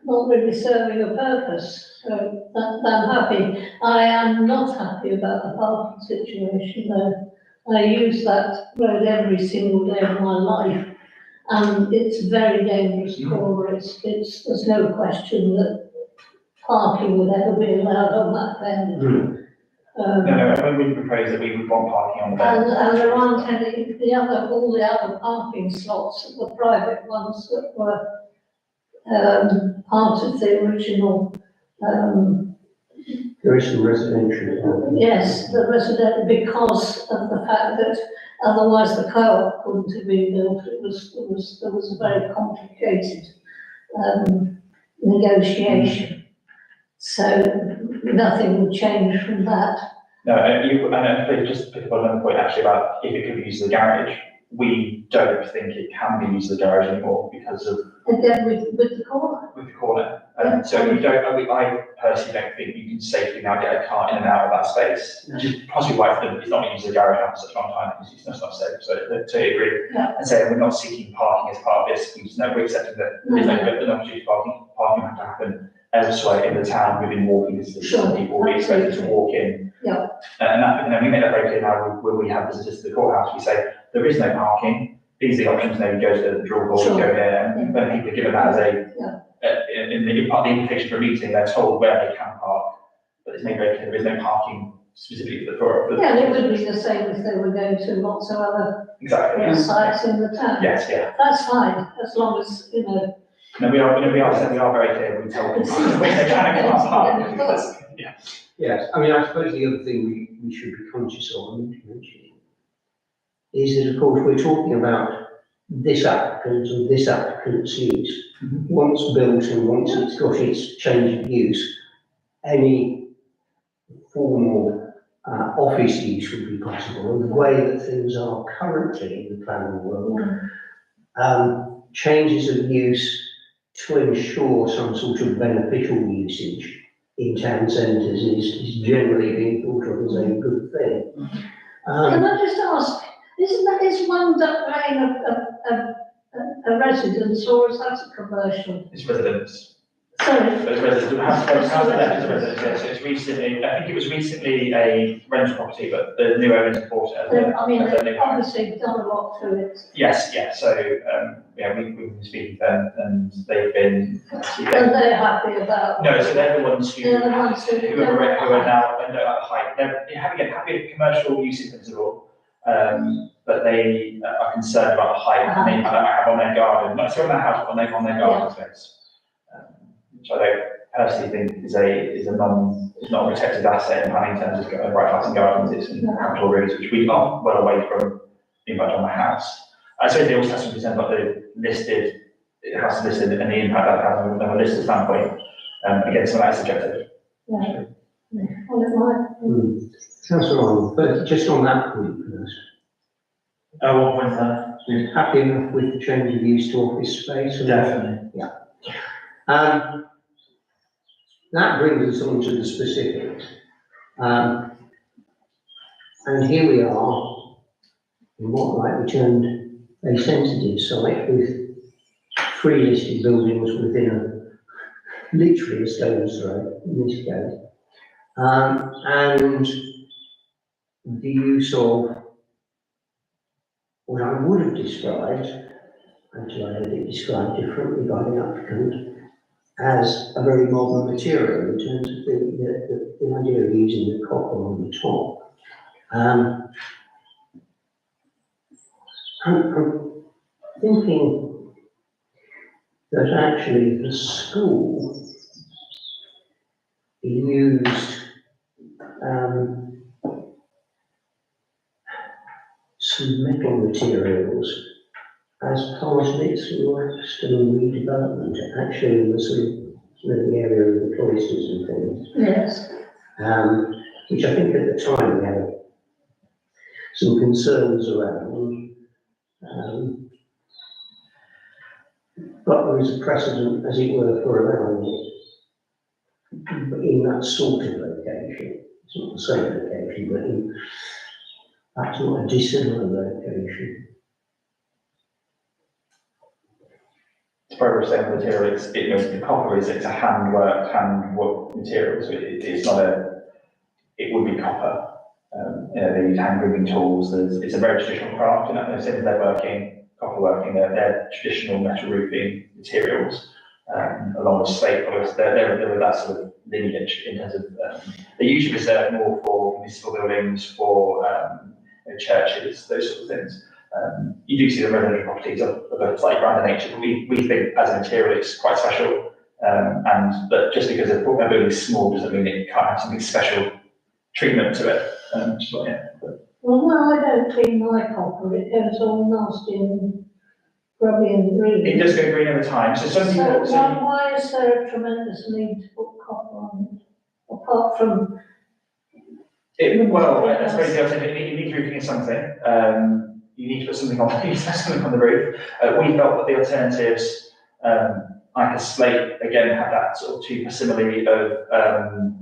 not really serving a purpose. So I'm happy. I am not happy about the parking situation though. I use that road every single day of my life, and it's very dangerous corner. There's no question that parking would ever be allowed on that bend. No, when we proposed that we would want parking on the bend. And there aren't any, all the other parking slots, the private ones that were part of the original, There is some residential. yes, the resident, because of the fact that otherwise the co-op couldn't have been built. There was a very complicated negotiation. So nothing would change from that. No, and just to pick up on another point actually about if it could be used as a garage, we don't think it can be used as a garage anymore because of Again, with the corner. with the corner. So I personally don't think you can safely now get a car in and out of that space, which is possibly why it's not used as a garage now for such a long time, because it's not safe. So I totally agree. Yeah. And saying we're not seeking parking as part of this, we're accepting that there's no opportunity for parking have to happen elsewhere in the town within walking distance. Sure, And people will be expected to walk in. Yeah. And we make that very clear now when we have visitors to the courthouse, we say there is no parking. These are the options, now you go to the drill hall, you go there, and when people are given that as in part of the invitation for a meeting, they're told where they can park, but it's made very clear there is no parking specifically for Yeah, it would be the same if they were going to lots of other exactly. sites in the town. Yes, yeah. That's fine, as long as, you know. No, we are very clear, we tell people where they can and can't park. Because, yeah. Yes, I mean, I suppose the other thing we should be conscious of, and mention, is that of course we're talking about this applicant and this applicant's use. Once built and once it's got its change of use, any form of office use would be possible. And the way that things are currently in the planning world, changes of use to ensure some sort of beneficial usage in town centres is generally being thought of as a good thing. Can I just ask, is one Duck Lane a residence or is that a commercial? It's residents. Sorry. So it's residents, the house left is a residence, yeah, so it's recently, I think it was recently a rental property, but the new owners bought it as a. I mean, as a new they've home. obviously done a lot to it. Yes, yeah, so, yeah, we've been speaking to them and they've been. And they're happy about. No, so they're the ones who. They're the ones who Who are now, at height, they're happy commercial use in principle. but they are concerned about the height and the impact that might have on their garden, not necessarily on their house, but on their garden space. Which I don't personally think is not a protected asset in planning terms of right housing gardens, it's in capital areas, which we are well away from the impact on the house. I suppose they also have some concern about the listed, it has to listed and the impact that has on a listed standpoint. Again, some of that is subjective. Yeah. Well, it might. Councillor Arnold, but just on that point first, What point is that? we're happy enough with the change of use to office space? And Definitely. that brings us on to the specifics. And here we are, in what might be termed a sensitive site with 3 listed buildings within literally a stone's throw in this case. And the use of what I would have described, until I heard it described differently by the applicant, as a very modern material in terms of the idea of using the copper on the top. I'm thinking that actually the school used some metal materials as part of its Waxton redevelopment, actually in the sort of the area of the cloisters and things. Yes. Which I think at the time we had some concerns around. But there is a precedent, as it were, for allowing it in that sort of location. It's not the same location, but in perhaps not a dissimilar location. It's very same material, the copper it's a handwork material, so it's not it would be copper. They use hand grooving tools, it's a very traditional craft, in that sense they're working, copper working, they're traditional metal roofing materials, along with slate colours, they're with that sort of lineage in terms of, they usually reserve more for municipal buildings, for churches, those sort of things. You do see the residential properties of a slightly grander nature, but we think as a material it's quite special, but just because a building is small doesn't mean it can't have something special treatment to it. Well, no, I don't clean my copper, it goes all nasty and grubby and green. It does go green over time, so some people, Why is there a tremendous need to put copper on it, apart from? well, I suppose the other thing, it needs roofing is something, you need to put something on, the roof. We felt that the alternatives, like a slate, again, have that sort of too facsimile of,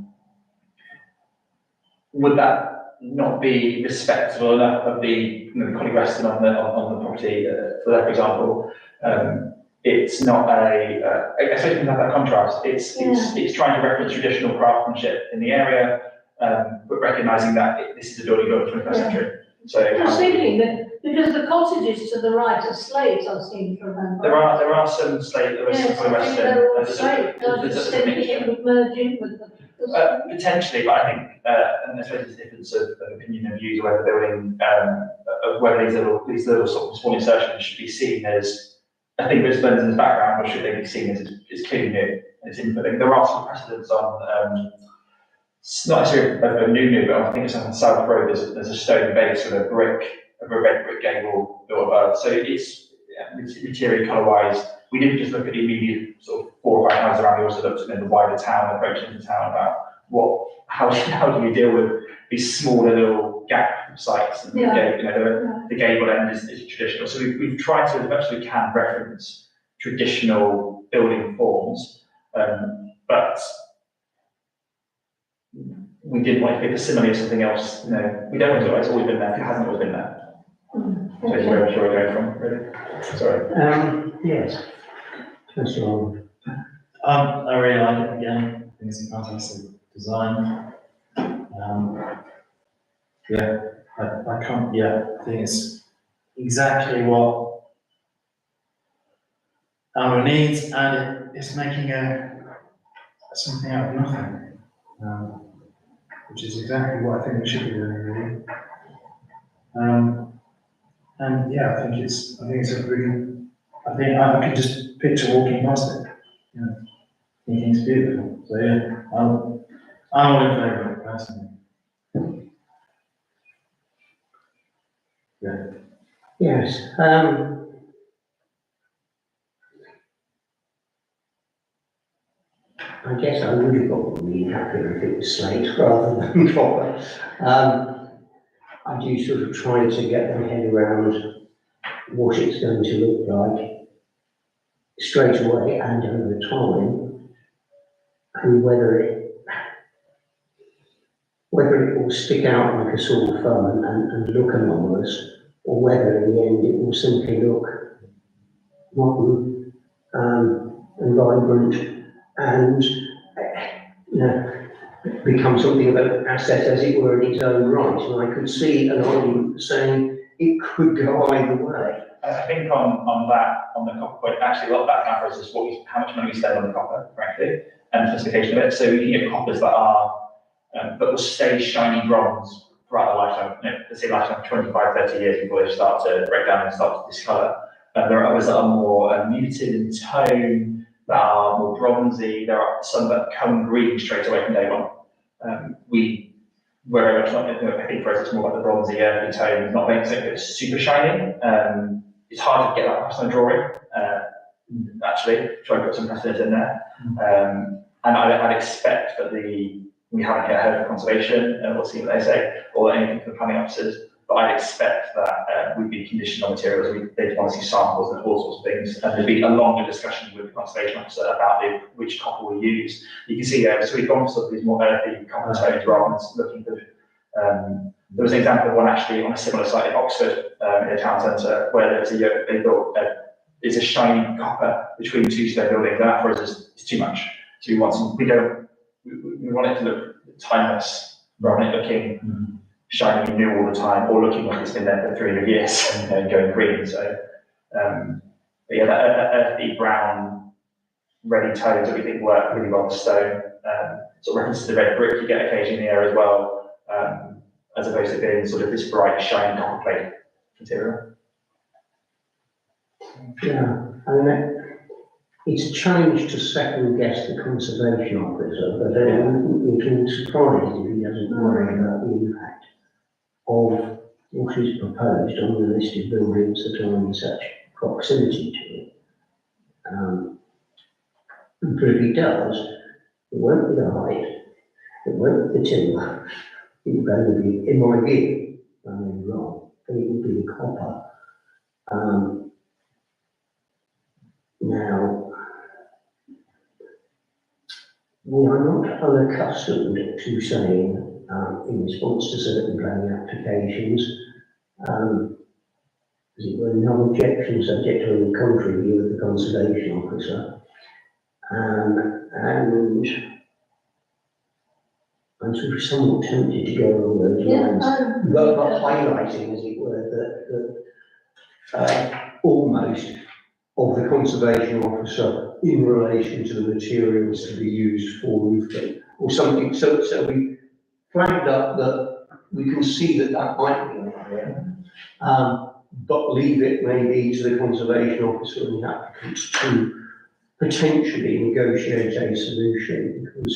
would that not be respectable enough of the colleague resting on the property, for example? It's not I suppose you can have that contrast. It's trying to reference traditional craftsmanship in the area, but recognising that this is a building built in the 21st century. So I was thinking that, because the cottages to the right are slate, I seem to remember. there are some slate, there are some Yes, colleague I think resting. they're all slate, I was just thinking it would merge in with the. Potentially, but I think, and I suppose there's a difference of opinion and views of whether building, of whether these little sort of small insertions should be seen as, I think there's blends in the background, or should they be seen as clearly new and it's inputting. There are some precedents on, it's not necessarily a new, but I think it's on the South Road, there's a stone base with a red brick gable built above. So it's material colour-wise. We didn't just look at the immediate sort of 4 or 5 houses around, we also looked at the wider town, approach into town about how do we deal with these smaller little gap sites. And the gable end is traditional. So we've tried to, as much as we can, reference traditional building forms, but we didn't want it to be a simile of something else. We don't want to, it's always been there, it hasn't always been there. So that's where I'm going from, really. Sorry. Yes. Councillor Arnold. I really like it again. I think it's a fantastic design. I think it's exactly what Alma needs, and it's making something out of nothing, which is exactly what I think we should be doing, really. And yeah, I think it's a really, I could just picture walking past it, you know, thinking it's beautiful. So yeah, I'm all in favour of it personally. Yes, I guess I would have got really happy if it was slate rather than copper. I do sort of try to get my head around what it's going to look like straight away and over time, and whether it will stick out like a sore thumb and look anomalous, or whether in the end it will simply look modern and vibrant and become something of an asset, as it were, in its own right. And I could see an argument for saying it could go either way. I think on the copper point, actually a lot of that matters is how much money we spend on the copper, frankly, and the specification of it. So you can get coppers that will stay shiny bronze throughout the lifetime, let's say lifetime of 25, 30 years before they start to break down and start to discolour. There are others that are more muted in tone, that are more bronzy. There are some that come green straight away from day one. We're very much not, I think for us it's more about the bronzy, earthy tone, not making something that's super shiny. It's hard to get that across on a drawing, actually, try and put some precedent in there. And I'd expect that we haven't yet heard from conservation, and we'll see what they say, or anything from the planning officers, but I'd expect that we'd be conditioned on materials, they'd want to see samples and all sorts of things, and there'd be a longer discussion with the conservation officer about which copper we use. You can see, so we've gone for sort of these more earthy copper toned bronze, looking good. There was an example of one actually on a similar site in Oxford, in a town centre, where they thought it's a shiny copper between two stone buildings, and that for us is too much. So we want it to look timeless, rather than it looking shiny and new all the time, or looking like it's been there for 300 years and going green. So, but yeah, that earthy brown, ready tones that we think work really well with stone. Sort of references to the red brick you get occasionally there as well, as opposed to being sort of this bright, shiny copper plate material. Yeah, I mean, it's a challenge to second guess the conservation officer, but it will surprise if he doesn't worry about the impact of what is proposed on the listed buildings that are in such proximity to it. But if he does, it won't be the height, it won't be the timber, it will only be, in my view, I may be wrong, but it will be the copper. Now, we are not unaccustomed to saying, in response to certain planning applications, as it were, no objection subject to a contrary view of the conservation officer. And I'm sort of somewhat tempted to go along those lines, but highlighting, as it were, that almost of the conservation officer in relation to the materials to be used for roofing, or something, so we flagged up that we can see that might be an area, but leave it maybe to the conservation officer and the applicants to potentially negotiate a solution, because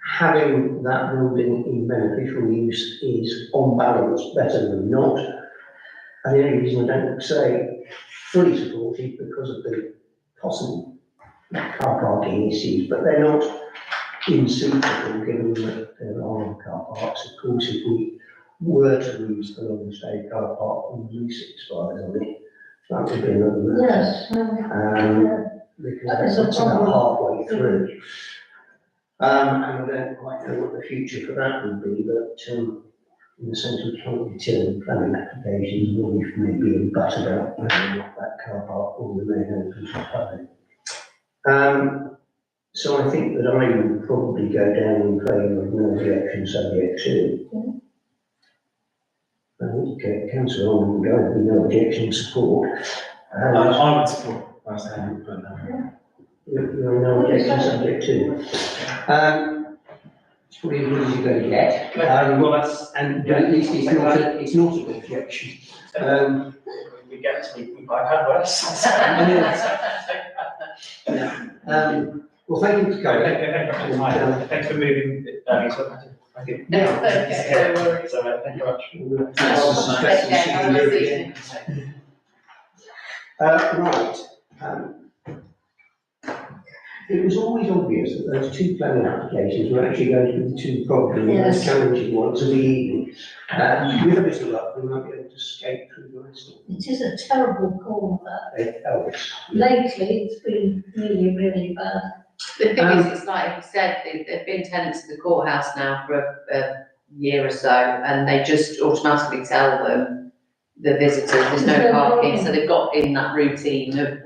having that building in beneficial use is on balance better than not. And the only reason I don't say fully supported because of the possible car parking issues, but they're not insuperable given that there are car parks. Of course, if we were to lose the long stay car park and the lease expires on it, that would be another matter. Yes. Because that's about halfway through. And I don't quite know what the future for that would be, but in the sense of trying to determine planning applications, what if maybe in butt about whether or not that car park will remain open to public. So I think that I would probably go down in favour of no objection subject to. I think Councillor Holman would go with no objection support. I would support last time, but You're no objection subject to. It's probably as good as you're going to get. Well, that's, And at least it's not an objection. we get to, I've had worse. Well, thank you for coming. Thanks for moving, thank you. No, okay, no worries. So, thank you very much. Take care, have a nice evening. Right. It was always obvious that those two planning applications were actually going to be the two probably the most Yes. challenging ones of the evening. With a bit of luck, we might be able to skate through the rest of It is a terrible call, that. it. Else. Lately, it's been really, really bad. The thing is, it's like you said, they've been tenants of the courthouse now for a year or so, and they just automatically tell them, the visitors, there's no parking, so they've got in that routine of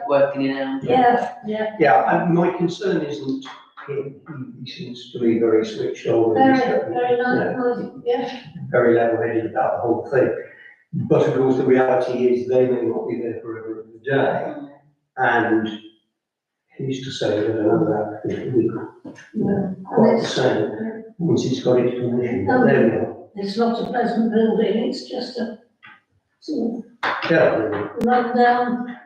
working it out. Yeah. Yeah, and my concern isn't him. He seems to be very switched on. Very, and very you nice, know, yeah. very level-headed about the whole thing. But of course, the reality is they may not be there forever of the day. And who's to say that another applicant will And quite the same once it's got its permission. But there we go. it's not a pleasant building, it's just a sort Yeah, of run down.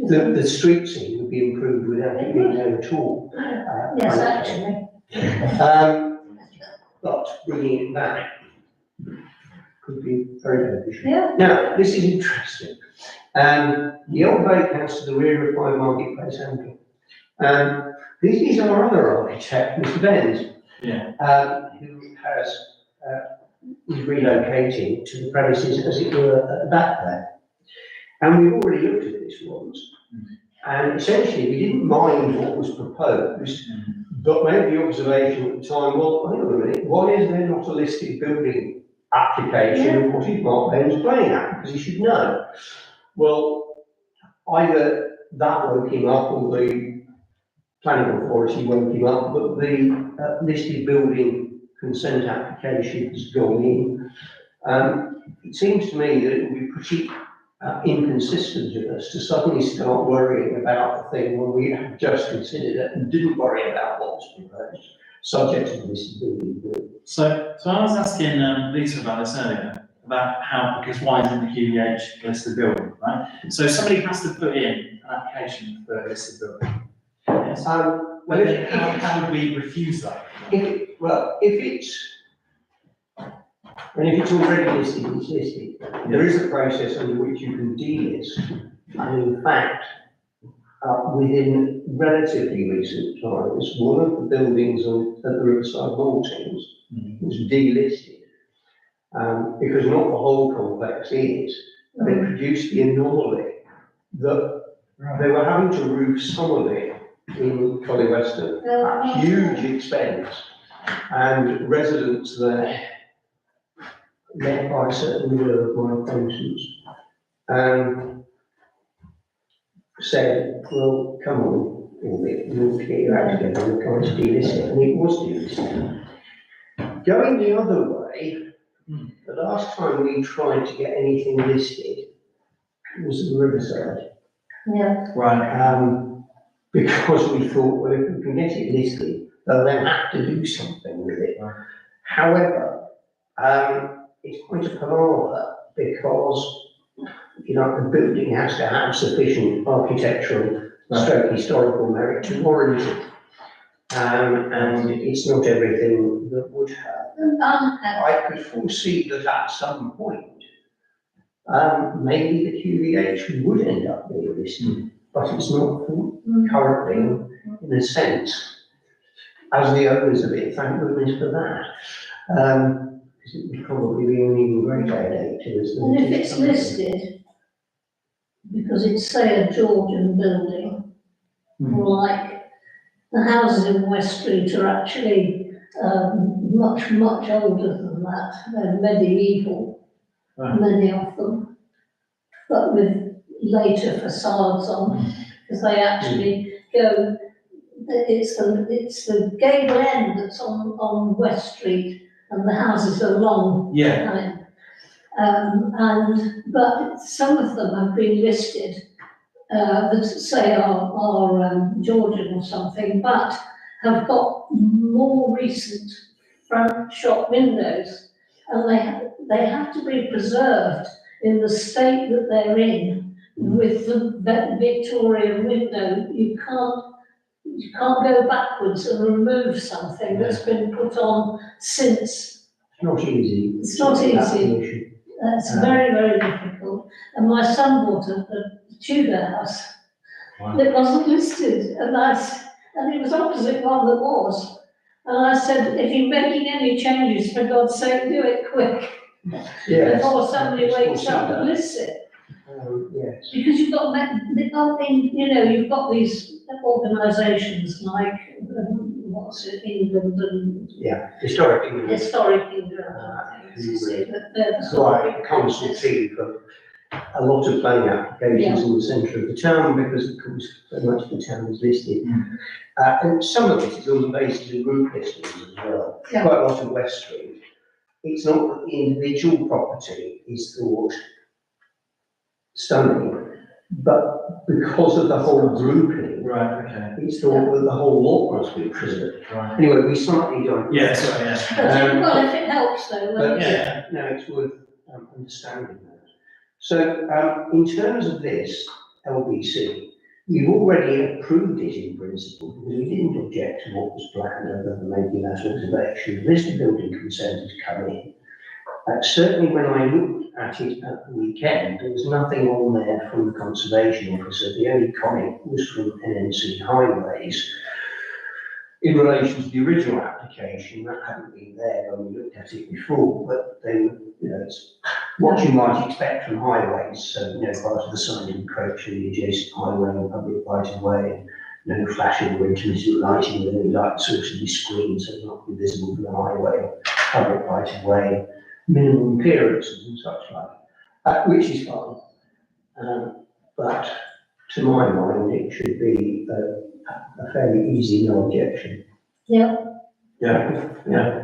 the street scene would be improved without it being there at all. Yes, actually. But bringing it back could be very beneficial. Yeah. Now, this is interesting. The old bakehouse to the rear of Five Marketplace Anfield. This is our other architect, Mr. Benz. Yeah. Who has, is relocating to the premises, as it were, at the back there. And we've already looked at this once. And essentially, we didn't mind what was proposed, but made the observation at the time, well, hang on a minute, why is there not a listed building application of what is Mark Ben's playing at? Because he should know. Well, either that woke him up or the planning authority woke him up, but the listed building consent application has gone in. It seems to me that it would be pretty inconsistent of us to suddenly start worrying about the thing when we have just considered it and didn't worry about what was proposed, subject to the listed building. So I was asking Lisa about this earlier, about how, because why isn't the QEH listed building, right? So somebody has to put in an application for a listed building. Yes. Well, But then how would we refuse that? if it's already listed, it's listed. There is a process under which you can delist. And in fact, within relatively recent times, one of the buildings at the Riverside Maltings was delisted. Because not the whole complex is, and it produced the anomaly that they were having to roof some of it in Collie Western at huge expense. And residents there, led by a certain leader of my acquaintance, said, well, come on, you'll get your act together, we're trying to delist it, and it was delisted. Going the other way, the last time we tried to get anything listed was the Riverside. Yeah. Right. Because we thought, well, if we can get it listed, they'll then have to do something with it. However, it's quite a palaver because, you know, the building has to have sufficient architectural, stroke historical merit to warrant it. And it's not everything that would have. I could foresee that at some point, maybe the QEH would end up being listed, but it's not currently, in a sense, as the owners of it, thank goodness for that. Because it would probably be an even greater headache to us. And if it's listed, because it's, say, a Georgian building, like the houses in West Street are actually much, much older than that. They're medieval, many of them, but with later facades on, because they actually go, it's the gable end that's on West Street, and the houses are long. Yeah. But some of them have been listed, that say are Georgian or something, but have got more recent front shop windows, and they have to be preserved in the state that they're in. With the Victorian window, you can't go backwards and remove something that's been put on since. It's not easy. It's not easy. Application. It's very, very difficult. And my son bought a Tudor house that wasn't listed, and it was opposite one that was. And I said, if you're making any changes, for God's sake, do it quick, Yes. before somebody wakes up and Consider. lists it. Yes. Because you've got, you've got these organisations like, England and Yeah, historically. Historic England, and things, you see, that they're the sort of Right, big constant businesses. theme for a lot of planning applications in the centre of the town, because of course, so much of the town is listed. And some of it is on the basis of group listings as well. Yeah. Quite a lot of West Street. It's not that the individual property is thought stunning, but because of the whole grouping, Right, okay, it's thought that the whole lot must be preserved. right. Anyway, we slightly digress. Yeah, sorry, yeah. Well, if it helps though, But when Yeah. no, it's worth understanding that. So, in terms of this LBC, we've already approved it in principle, because we didn't object to what was planned, other than making that observation. This building consent has come in. Certainly when I looked at it at the weekend, there was nothing on there from the conservation officer. The only comment was from NNC Highways in relation to the original application. That hadn't been there when we looked at it before, but they were, it's what you might expect from highways. So, part of the sign encroaching the adjacent highway and public right of way, and no flashing or intermittent lighting with any light source to be screened so it's not visible from the highway or public right of way, minimum appearances and such like, which is fine. But to my mind, it should be a fairly easy no objection. yeah, Yeah.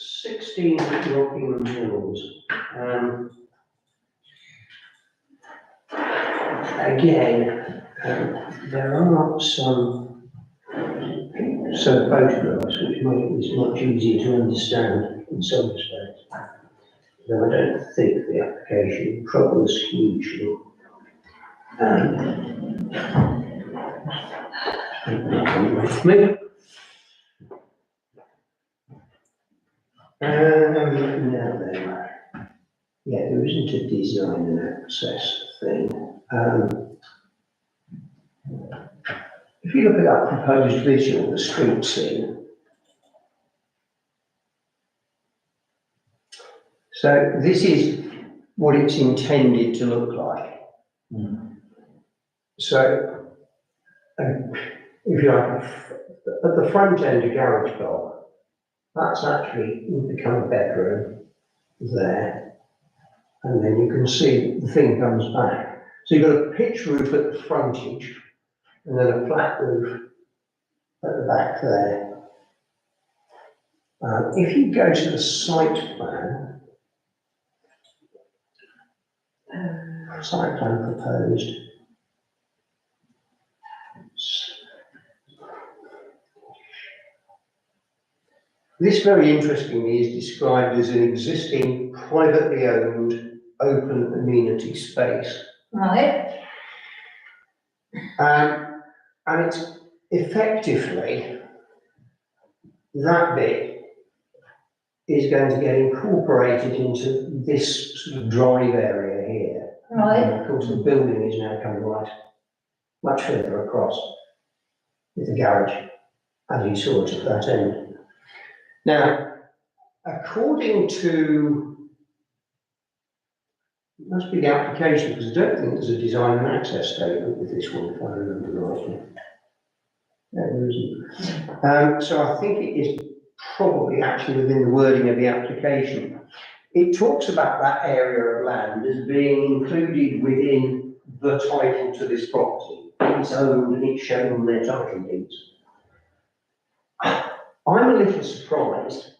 16 Rockingham Hills. Again, there are some photographs which make this much easier to understand in some respects. Though I don't think the application troubles hugely. With me. Now then, yeah, there isn't a design and access thing. If you look at that proposed visual, the street scene. So this is what it's intended to look like. So, if you like, at the front end of Garage Block, that's actually will become a bedroom there. And then you can see the thing comes back. So you've got a pitch roof at the frontage, and then a flat roof at the back there. If you go to the site plan proposed. This very interestingly is described as an existing privately owned open amenity space. right, And it's effectively, that bit is going to get incorporated into this sort of drive area here. right, And of course, the building is now coming right much further across with the garage, as you saw it at that end. Now, according to, it must be the application, because I don't think there's a design and access statement with this one, if I remember rightly. No, there isn't. So I think it is probably actually within the wording of the application. It talks about that area of land as being included within the title to this property. It's owned and it's shown on their title deeds. I'm a little surprised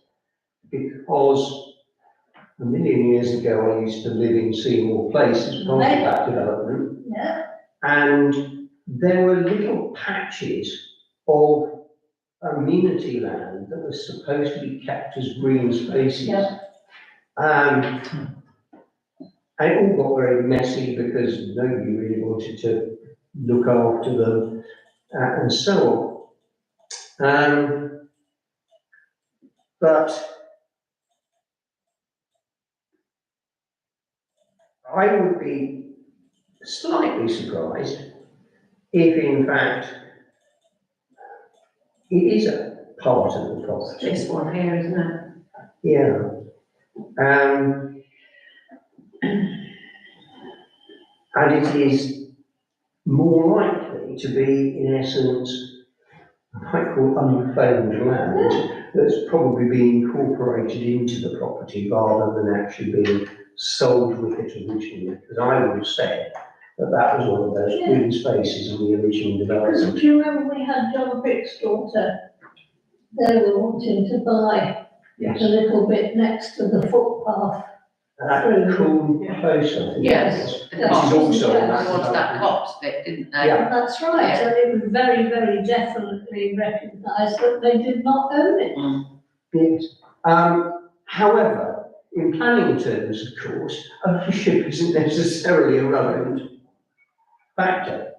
because a million years ago I used to live in Seymour Place as part of that development. yeah, And there were little patches of amenity land that was supposed to be kept as green spaces. Yeah. And it all got very messy because nobody really wanted to look after them, and so on. But I would be slightly surprised if in fact it is a part of the property. This one here, isn't it? Yeah. And it is more likely to be, in essence, I might call unfound land that's probably being incorporated into the property rather than actually being sold with it originally. Because I would have said that that was one of those green spaces in the original Because development. do you remember we had John Pick's daughter? They were wanting to buy Yes. a little bit next to the footpath. Cool close, I think. Yes. It is also Yes. in that They wanted that development. Cops bit, didn't they? Yeah. That's right, and it was very, very definitely recognised that they did not own it. Yes. However, in planning terms, of course, ownership isn't necessarily a relevant factor.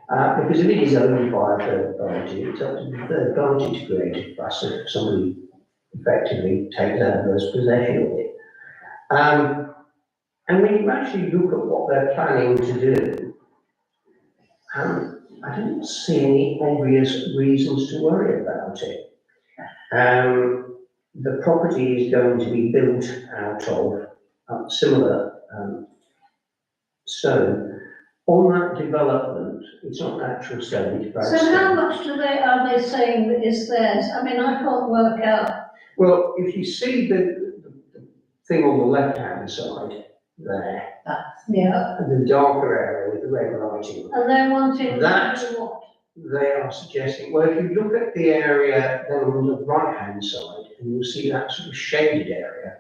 Because if it is owned by a third party, it's up to the third party to create a fuss if somebody effectively takes adverse possession of it. And when you actually look at what they're planning to do, I don't see any obvious reasons to worry about it. The property is going to be built out of similar stone. On that development, it's not natural stone, it's So how stone. much are they saying that is theirs? I mean, I can't work out. Well, if you see the thing on the left-hand side there, Yeah. the darker area with the red lighting, And they're wanting That- to do what? they are suggesting, well, if you look at the area then on the right-hand side, and you'll see that sort of shaded area,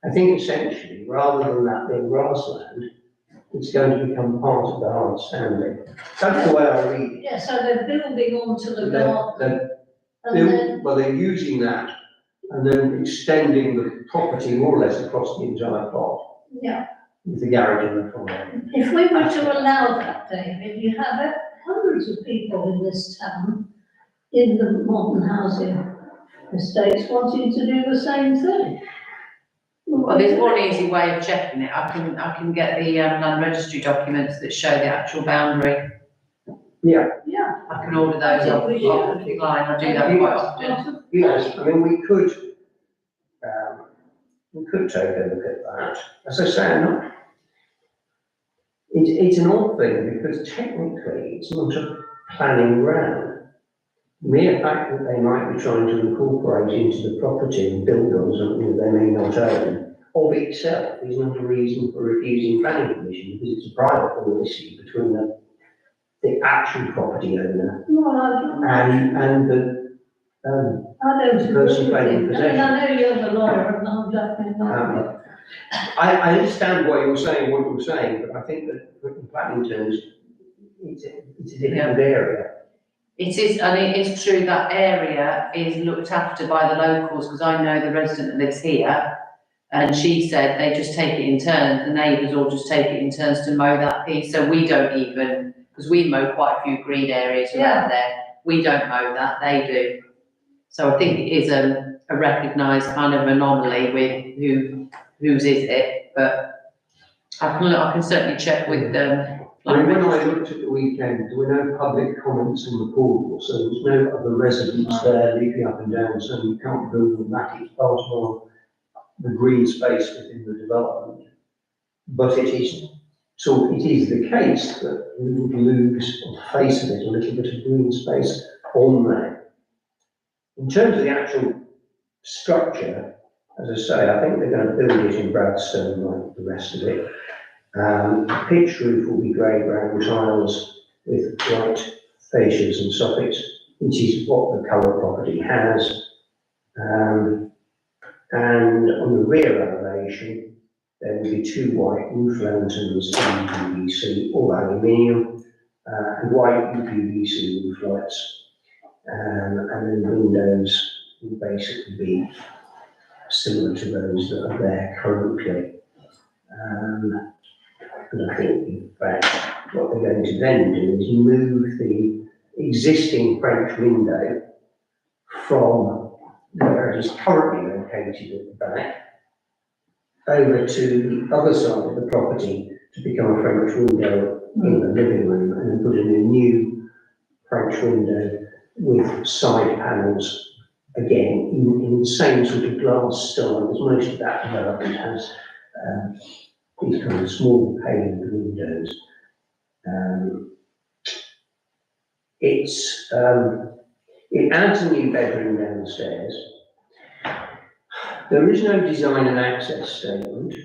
I think essentially, rather than that being grassland, it's going to become part of the hard standing. That's the way I read it. Yeah, so they're building onto the garden. They're, well, they're using that and then extending the property more or less across the entire plot Yeah, with the garage in the front. if we were to allow that, David, you have hundreds of people in this town, in the modern housing estates, wanting to do the same thing. Well, there's one easy way of checking it. I can get the land registry documents that show the actual boundary. Yeah, Yeah. I can order those off online. I do that quite often. yes, I mean, we could take a look at that. As I say, it's an odd thing because technically it's not a planning ground. Mere fact that they might be trying to incorporate into the property and build on something that they may not own, of itself is not a reason for refusing planning permission because it's a private policy between the actual property owner Well, and the, I don't agree person with claiming you. I mean, possession. I know you're the lawyer and I'm definitely not. I understand what you're saying, but I think that in planning terms, it's a difficult area. It is, and it is true that area is looked after by the locals, because I know the resident that lives here, and she said they just take it in turns, the neighbours all just take it in turns to mow that piece, so we don't even, because we mow quite a few green areas around there, we don't mow that, they do. So I think it is a recognised kind of anomaly with whose is it, but I can certainly check with them. I mean, when I looked at the weekend, there were no public comments on the portal, so there was no other residents there leaping up and down saying you can't build on that, it's part of the green space within the development. But it is the case that we would lose on the face of it a little bit of green space on there. In terms of the actual structure, as I say, I think they're going to build it in Bradstone like the rest of it. Pitch roof will be grey brown tiles with white fascias and soffits, which is what the colour property has. And on the rear elevation, there will be two white roof lanterns in PVC or aluminium, and white UPVC roof lights. And then windows will basically be similar to those that are there currently. And I think, in fact, what they're going to then do is move the existing French window from where it is currently located at the back over to the other side of the property to become a French window in the living room, and then put in a new French window with side panels, again, in the same sort of glass style as most of that development has. These kind of small paned windows. It adds a new bedroom downstairs. There is no design and access statement.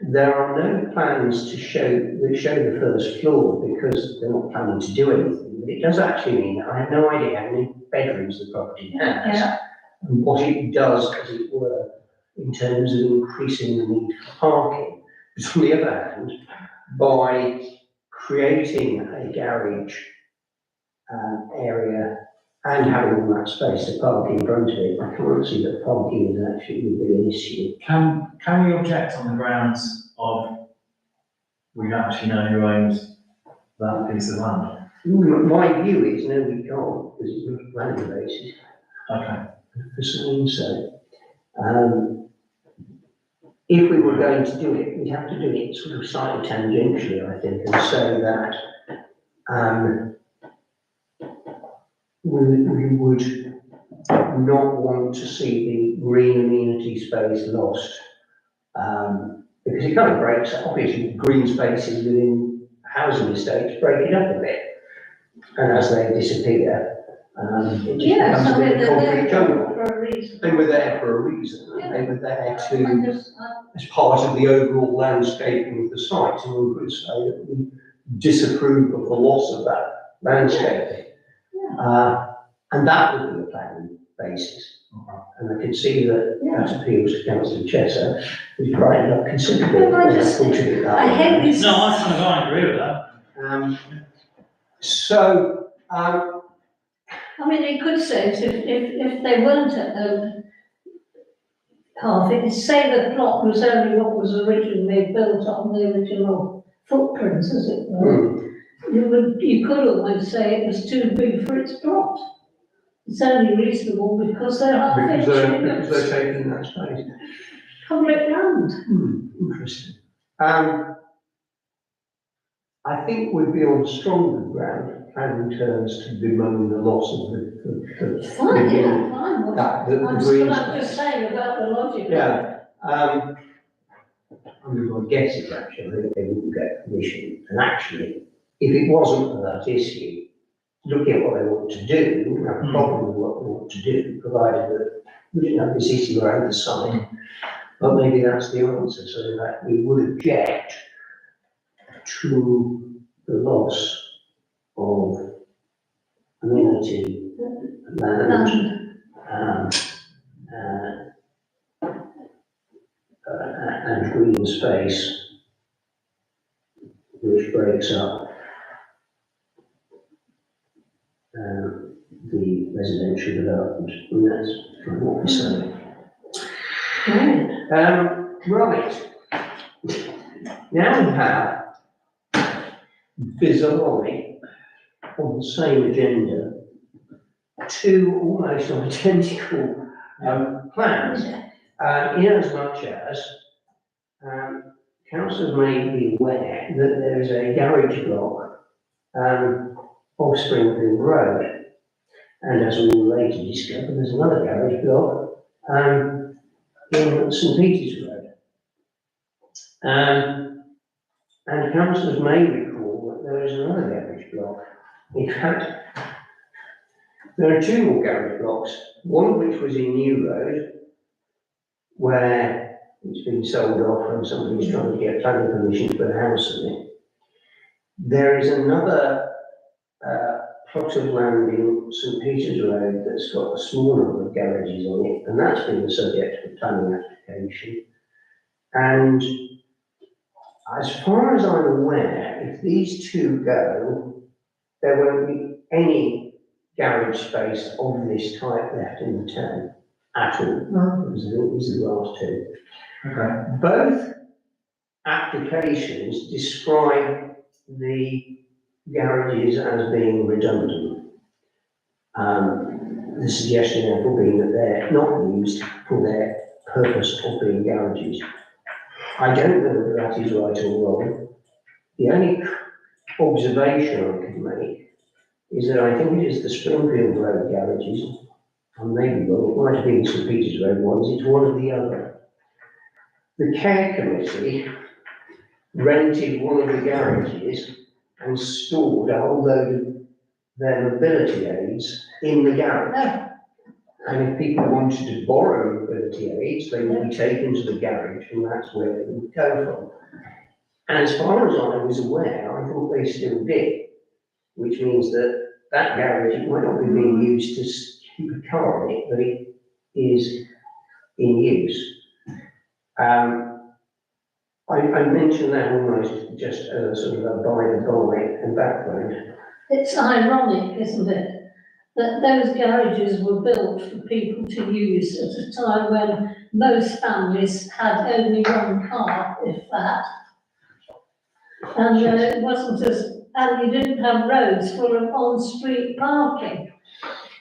There are no plans to show the first floor because they're not planning to do anything. But it does actually mean that I have no idea how many bedrooms the property has and what it does, as it were, in terms of increasing the need for parking. But on the other hand, by creating a garage area and having all that space to park in front of it, I can't see that parking is actually going to be an issue. Can we object on the grounds of we don't actually know who owns that piece of land? My view is, no, we can't, because it's not planning basis. Okay. For saying so. If we were going to do it, we'd have to do it sort of slightly tangentially, I think, and say that we would not want to see the green amenity space lost, because it kind of breaks, obviously, green spaces within housing estates break it up a bit, and as they disappear, it just becomes a bit of concrete jungle. For a reason. They were there for a reason, and they were there I to, just, as part of the overall landscaping of the site, and we could say that we disapprove of the loss of that landscaping. And that would be a planning basis. And I can see that that appeals to Councillor Chesser, who's brightened up considerably. Well, I just- Unfortunately, that I way. hate this. No, I agree with that. I mean, it could say, if they weren't at half, it could say the plot was only what was originally built on the original footprints, as it were. You could almost say it was too big for its plot. It's only reasonable because they're half Because inch they're taking that space. public land. Interesting. I think we'd be on stronger ground in terms to bemoan the loss of the Fine, yeah, fine. What- that, the I'm green just space. saying about the logic. Yeah, I mean, my guess is actually they wouldn't get permission, and actually, if it wasn't for that issue, looking at what they want to do, we wouldn't have a problem with what they want to do, provided that we didn't have this issue around the side. But maybe that's the answer, so that we would object to the loss of amenity land, and green space, which breaks up the residential development, and that's from what we're saying. Right. Now we have, bizarrely, on the same agenda, two almost identical plans. In as much as councillors may be aware that there is a garage block off Springfield Road, and as we will later discover, there's another garage block in St Peter's Road. And councillors may recall that there is another garage block. In fact, there are two more garage blocks, one of which was in New Road, where it's been sold off and somebody's trying to get planning permission to put a house in it. There is another plot of land in St Peter's Road that's got a small number of garages on it, and that's been the subject of a planning application. And as far as I'm aware, if these two go, there won't be any garage space of this type left in the town at all. These are the last two. Okay. Both applications describe the garages as being redundant. The suggestion therefore being that they're not used for their purpose of being garages. I don't know whether that is right or wrong. The only observation I can make is that I think it is the Springfield Road garages, and maybe wrong, it might have been St Peter's Road ones, it's one or the other. The care committee rented one of the garages and stored a whole load of their mobility aids in the garage. And if people wanted to borrow mobility aids, they would be taken to the garage and that's where they would go from. And as far as I was aware, I thought they still did, which means that that garage, it might not be being used to keep a car in it, but it is in use. I mentioned that almost just as a sort of a by-the-by and background. It's ironic, isn't it, that those garages were built for people to use at a time when most families had only one car, if that. And it wasn't as, and you didn't have roads full of on-street parking.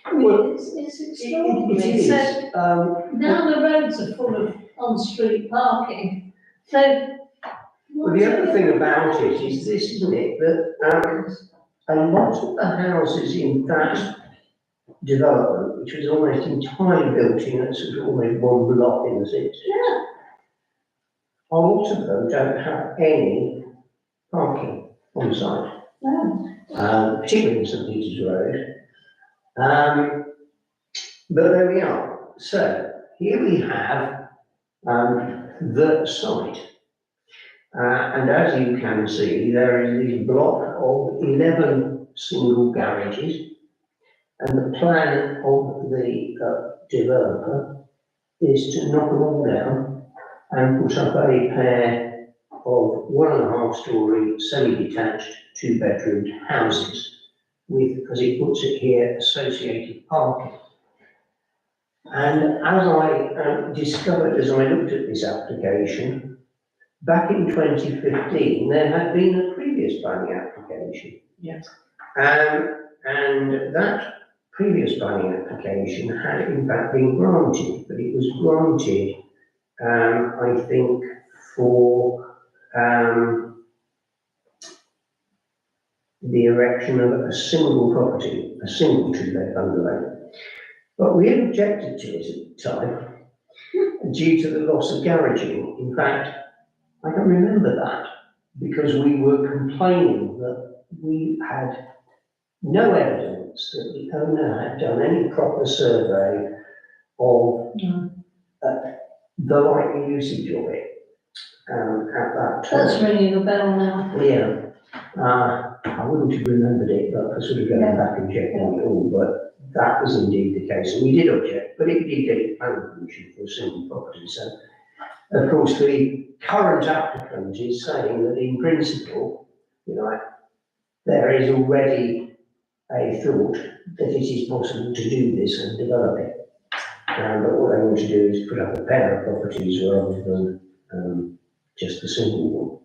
I mean, it's extraordinary. It is. So now the roads are full of on-street parking, so. Well, the other thing about it is this, isn't it, that a lot of the houses in that development, which was almost entirely built in a sort of almost one block in the city, Yeah. a lot of them don't have any parking on site, particularly in St Peter's Road. But there we are. So here we have the site. And as you can see, there is this block of 11 single garages, and the plan of the developer is to knock them all down and put up a pair of 1.5-storey semi-detached 2-bedroom houses with, as it puts it here, associated parking. And as I discovered as I looked at this application, back in 2015, there had been a previous planning application. Yes. And that previous planning application had in fact been granted, but it was granted, I think, for the erection of a single property, a single 2-bed bungalow. But we had objected to it at the time due to the loss of garaging. In fact, I can remember that because we were complaining that we had no evidence that the owner had done any proper survey of the likely usage of it at that time. That's ringing a bell now. Yeah, I wouldn't have remembered it, but I sort of going back and checking it all, but that was indeed the case, and we did object, but it did get planning permission for a single property, so. Of course, the current applicant is saying that in principle, there is already a thought that it is possible to do this and develop it. But what they want to do is put up a pair of properties rather than just a single one.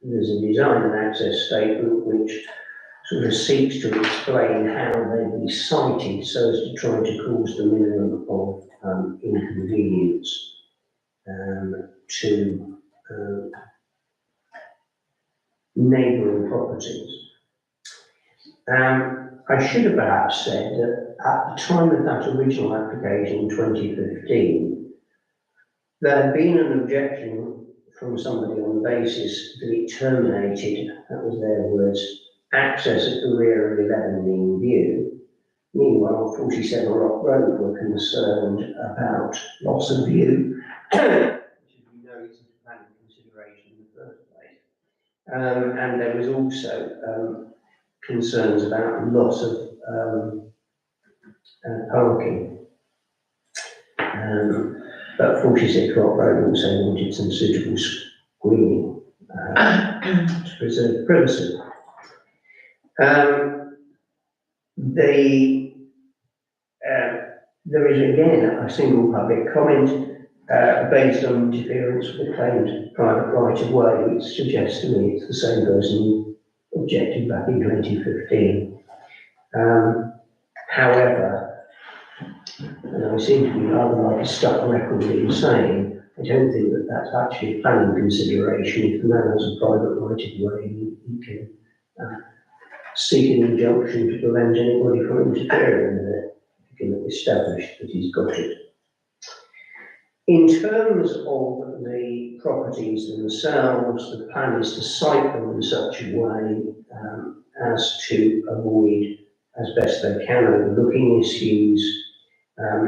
There's a design and access statement which sort of seeks to explain how they be sited so as to try to cause the minimum of inconvenience to neighbouring properties. I should have perhaps said that at the time of that original application in 2015, there had been an objection from somebody on the basis that it terminated, that was their words, access at the rear of 11 in view. Meanwhile, 47 Rock Road were concerned about loss of view, which we know isn't a planning consideration in the first place. And there was also concerns about loss of parking. But 46 Rock Road also wanted some suitable screening to preserve privacy. There is again a single public comment based on interference with the claimed private right of way, which suggests to me it's the same person who objected back in 2015. However, and I seem to be rather like a stuck record in saying, I don't think that that's actually a planning consideration. If the man has a private right of way, he can seek an injunction to prevent anybody from interfering with it. He can establish that he's got it. In terms of the properties themselves, the plan is to site them in such a way as to avoid, as best they can, overlooking issues,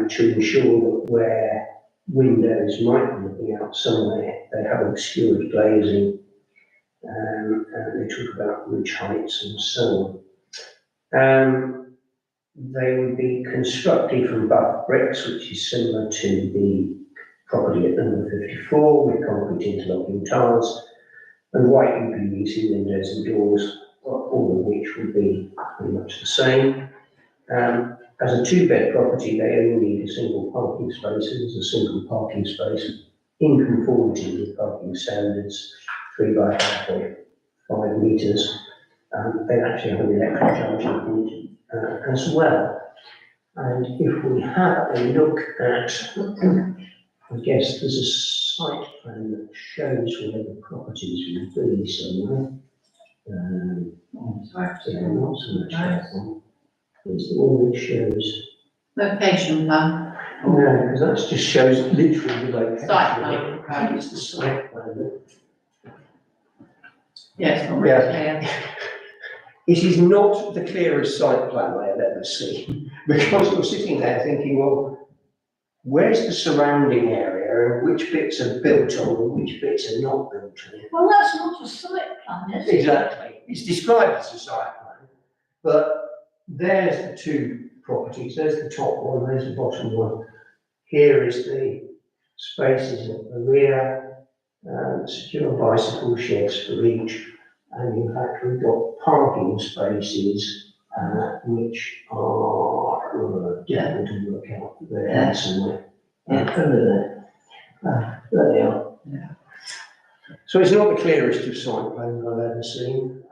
to ensure that where windows might be looking out somewhere, they have obscured glazing, and they talk about ridge heights and so on. They would be constructed from buff bricks, which is similar to the property at number 54, with concrete interlocking tiles, and white UPVC windows and doors, all of which would be pretty much the same. As a two-bed property, they only need a single parking space. It is a single parking space in conformity with parking standards, 3 by 5 metres. They actually have an electric charging point as well. And if we have a look at, I guess there's a site plan that shows where the properties will be somewhere. Yeah, not so much that one. It's the one that shows. Location plan. No, because that just shows literally the location. Site plan. Right, it's the site plan. Yeah, it's not really clear. It is not the clearest site plan I have ever seen, because you're sitting there thinking, well, where's the surrounding area, and which bits are built on, and which bits are not built on? Well, that's not a site plan, is it? Exactly. It's described as a site plan, but there's the two properties. There's the top one, there's the bottom one. Here is the spaces at the rear, secure bicycle sheds for each. And in fact, we've got parking spaces, which are difficult to work out. They're somewhere. Over there. There they are. Yeah. So it's not the clearest of site plans I've ever seen.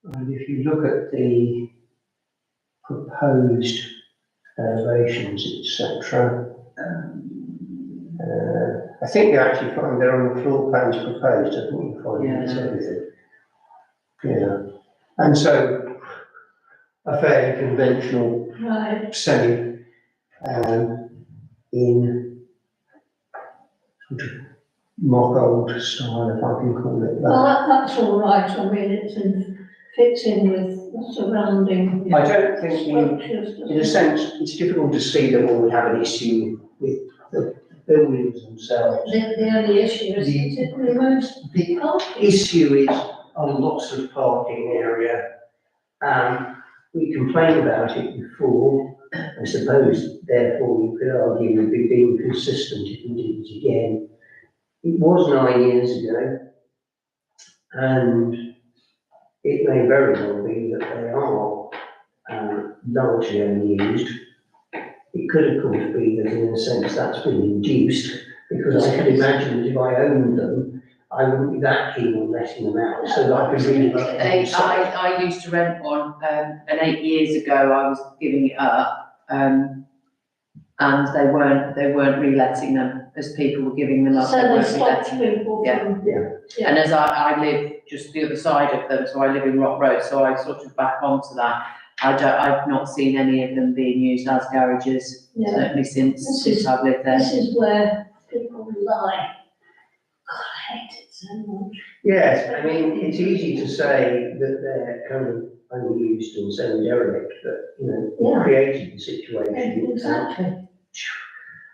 And if you look at the proposed elevations, etc., I think you actually find they're on the floor plans proposed. I think you find it's everything. Yeah. And so a fairly conventional Right. semi in sort of mock old style, if I can call it that. Well, that's all right. I mean, fits in with the surrounding I don't think structures. in a sense, it's difficult to see that one would have an issue with the buildings themselves. The only issue is The- that it removes The parking. issue is a lots of parking area. We complained about it before. I suppose, therefore, you could argue we'd be being consistent if we did it again. It was 9 years ago, and it may very well be that they are largely unused. It could, of course, be that in a sense that's been induced, because I can imagine that if I owned them, I wouldn't be that keen on letting them out, so that I could really. I used to rent one, and 8 years ago I was giving it up, and they weren't reletting them, as people were giving them up. So they they weren't stopped reletting them. people Yeah. from. Yeah. And as I live just the other side of them, so I live in Rock Road, so I sort of back onto that. I've not seen any of them being used as garages, Yeah. certainly since I've lived there. This is where people rely. God, I hate it so much. Yes, I mean, it's easy to say that they're kind of unused and semi-derelict, but, you know, Yeah. what created the situation? Exactly.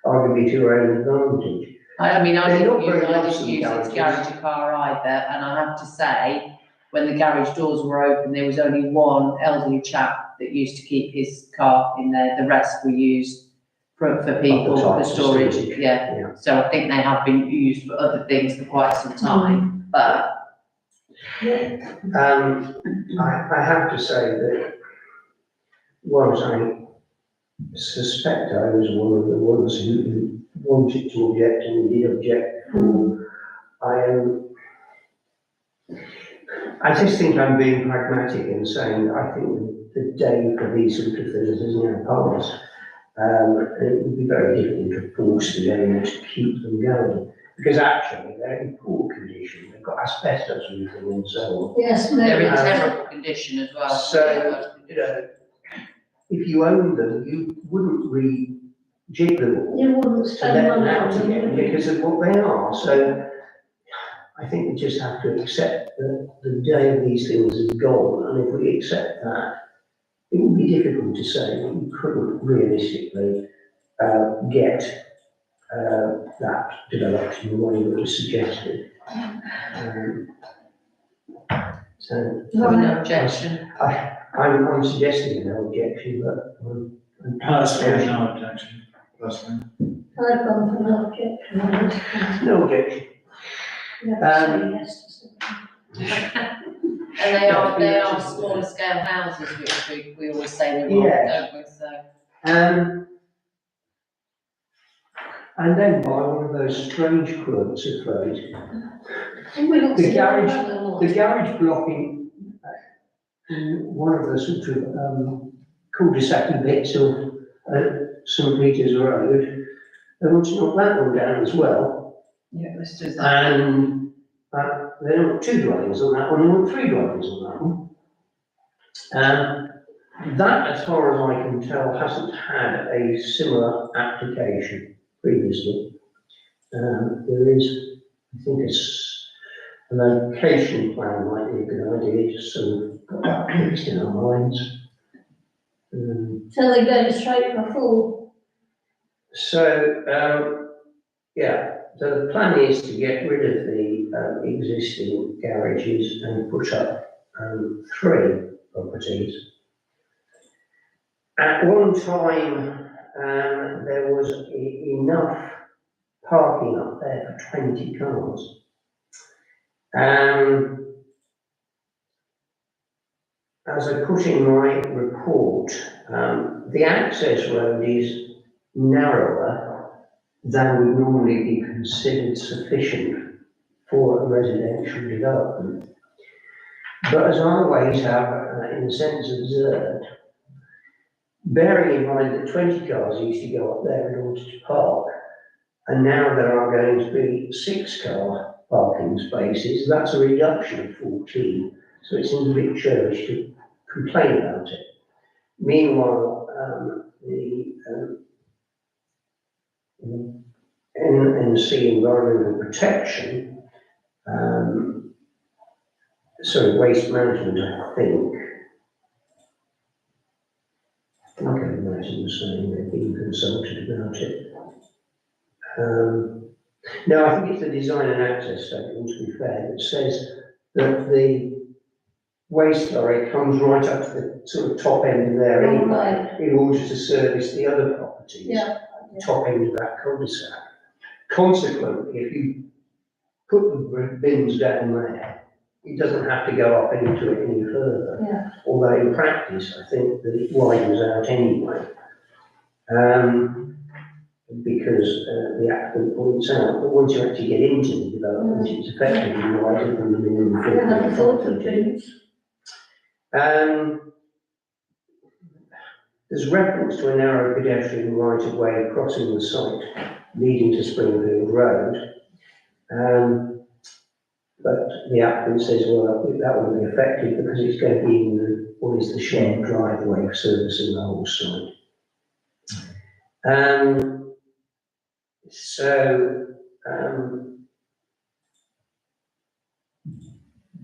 Arguably to your own advantage. I mean, I They're didn't not very use lonesome it to garages. garage a car either, and I have to say, when the garage doors were open, there was only one elderly chap that used to keep his car in there, the rest were used for people, for types of storage, storage. yeah. Yeah. So I think they have been used for other things for quite some time, but I have to say that whilst I suspect I was one of the ones who wanted to object and did object before, I just think I'm being pragmatic in saying that I think the day for these sort of things is now past. And it would be very difficult to force the owners to keep them going, because actually they're in poor condition. They've got asbestos roofing and so on. Yes, They're in no, terrible condition as well. So, you know, if you owned them, you wouldn't rejig them all you wouldn't to spend let them money out on them, again would you? because of what they are. So I think we just have to accept that the day of these things is gone, and if we accept that, it would be difficult to say that you couldn't realistically get that developed in the way that was suggested. So No objection. I'm suggesting no objection, but Personally, no objection, personally. I've gone for no objection on this. no objection. You have to say yes to something. And they are smaller scale houses, which we always say we want, Yeah. don't we, so. And then by one of those strange quirks of fate, And we're not The saying garage- that or not. the garage block in one of the sort of cul-de-sac bits of St Peter's Road, they want to knock that one down as well. Yeah, let's do that. And they don't want 2 dwellings on that one, they want 3 dwellings on that one. That, as far as I can tell, hasn't had a similar application previously. There is, I think, a location plan might be a good idea, just so we've got that fixed in our minds. So they're going straight for full. So, yeah, so the plan is to get rid of the existing garages and put up 3 properties. At one time, there was enough parking up there for 20 cars. As I put in my report, the access road is narrower than would normally be considered sufficient for a residential development. But as I always have, in a sense, observed, bearing in mind that 20 cars used to go up there in order to park, and now there are going to be 6 car parking spaces, that's a reduction of 14, so it seems a bit churlish to complain about it. Meanwhile, the NNC Environmental Protection, Waste Management, I think, I can imagine saying they're being consulted about it. No, I think it's the design and access statement, to be fair, that says that the waste lorry comes right up to the sort of top end of their Oh, anyway, right. in order to service the other properties, Yeah. top end of that cul-de-sac. Consequently, if you put the bins down there, it doesn't have to go up into it any further. Yeah. Although in practice, I think that it widens out anyway. Because the applicant points out that once you actually get into the development, it's effectively wider than the minimum. I hadn't thought of 50. things. There's reference to a narrow pedestrian right of way crossing the site leading to Springfield Road. But the applicant says, well, that won't be affected because it's going to be in what is the shared driveway servicing the whole site.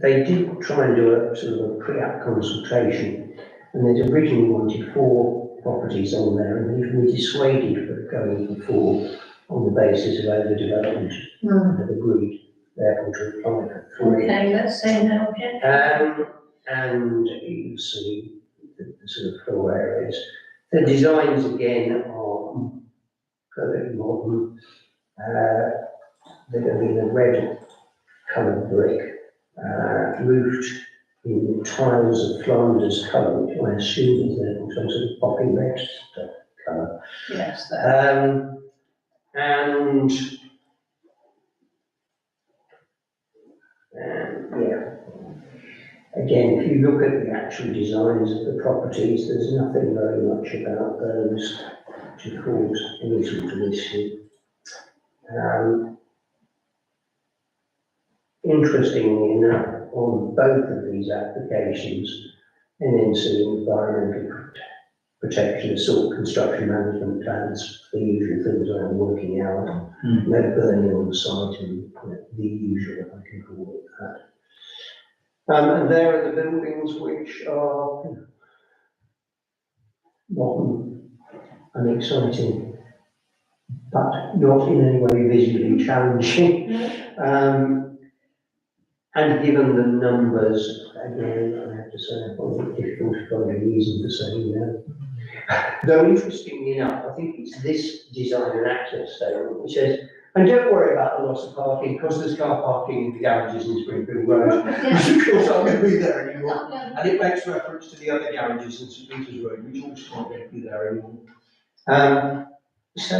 They did try and do a sort of a pre-app consultation, and they'd originally wanted 4 properties on there, and they've been dissuaded from going for 4 on the basis of overdevelopment, and have agreed therefore to apply for 3. Okay, let's say no objection. And you see the sort of floor areas. The designs again are perfectly modern. They're going to be in a red coloured brick, roofed in tiles of Flanders colour, which I assume is there some sort of poppy red colour. Yes, And yeah. Again, if you look at the actual designs of the properties, there's nothing very much about those to cause any sort of issue. Interestingly enough, on both of these applications, NNC environmental protection, sort construction management plans, the usual things around working hours, no burning on the site, and the usual, if I can call it that. And there are the buildings which are modern and exciting, but not in any way visually challenging. And given the numbers, again, I have to say, I find it difficult to find a reason for saying no. Though interestingly enough, I think it's this design and access statement which says, and don't worry about the loss of parking, because there's car parking in the garages in Springfield Road. Which of course aren't going to be there anymore. And it makes reference to the other garages in St Peter's Road, which also aren't going to be there anymore. So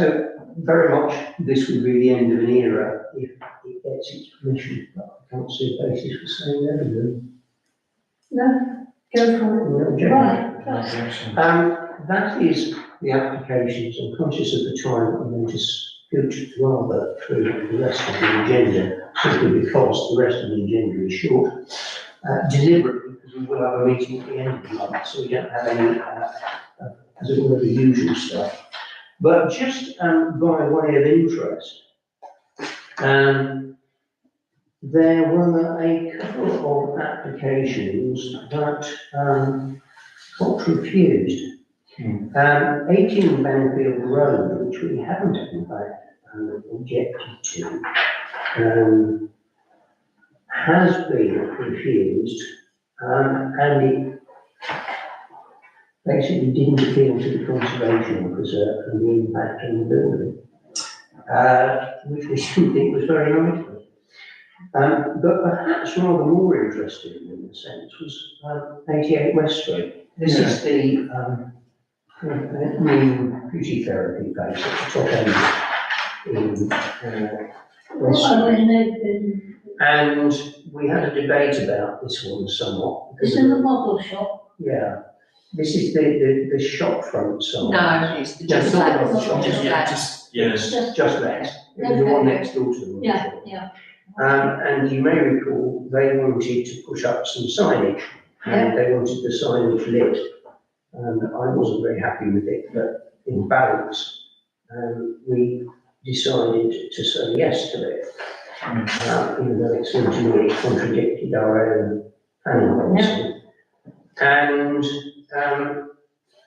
very much this would be the end of an era if it gets its permission, but I can't see a basis for saying no. No, go for it. Right. That is the applications. I'm conscious of the time. I'm going to scoot rather through the rest of the agenda, simply because the rest of the agenda is short, deliberately, because we will have a meeting at the end of the month, so we don't have any, as it were, the usual stuff. But just by way of interest, there were a couple of applications that got refused. 18 Benfield Road, which we haven't in fact objected to, has been refused, and it basically didn't appeal to the conservation officer and the impact on the building, which we didn't think was very nice. But perhaps rather more interesting in a sense was 88 West Street. This is the new beauty therapy place at the top end in West Street. And we had a debate about this one somewhat. It's in the model shop. Yeah. This is the shop front side. No, it's the just not left, the shop, just left. Just left. It was the one next door to them. Yeah. And you may recall, they wanted to push up some signage, and they wanted the signage lit. And I wasn't very happy with it, but in balance, we decided to say yes to it. Even though it seemed to me it contradicted our own planning policy. And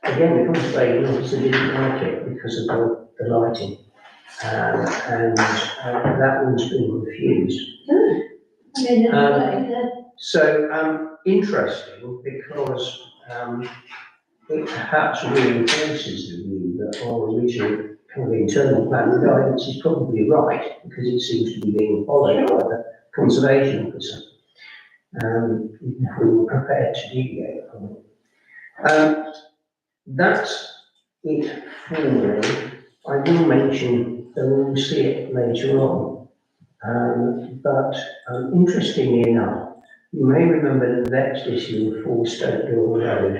again, the conservation officer didn't like it because of the lighting. And that one's been refused. So interesting, because it perhaps reinforces the view that our original kind of internal plan guidance is probably right, because it seems to be being followed by the conservation officer. If we were prepared to deviate from it. That's it for me. I will mention that we'll see it later on. But interestingly enough, you may remember the next issue of 4 Stokeville Road.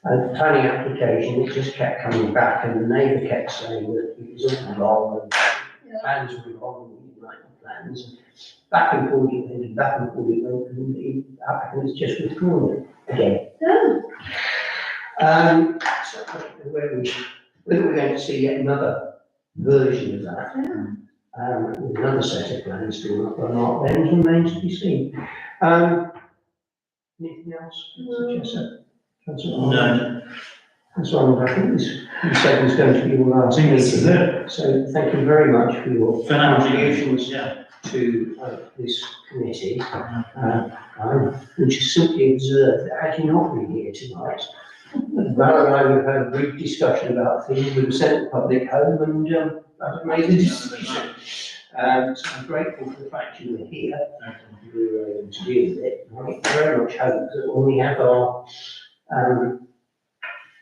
A planning application, it just kept coming back, and the neighbour kept saying that it was all wrong, and plans were wrong, and we didn't like the plans. Back and forth it went, and back and forth it went, and the applicant has just withdrawn it again. So I don't know whether we're going to see yet another version of that, with another set of plans drawn up by Mark Benz, remains to be seen. Anything else to suggest? No. That's one I think you said was going to be your last meeting. This is it. So thank you very much for your contributions Yeah. to this committee. I would just simply observe that had you not been here tonight, Val and I would have had a brief discussion about things, we were sent to public home and I've made the decision. So I'm grateful for the fact you were here and we were able to deal with it. I very much hope that when we have our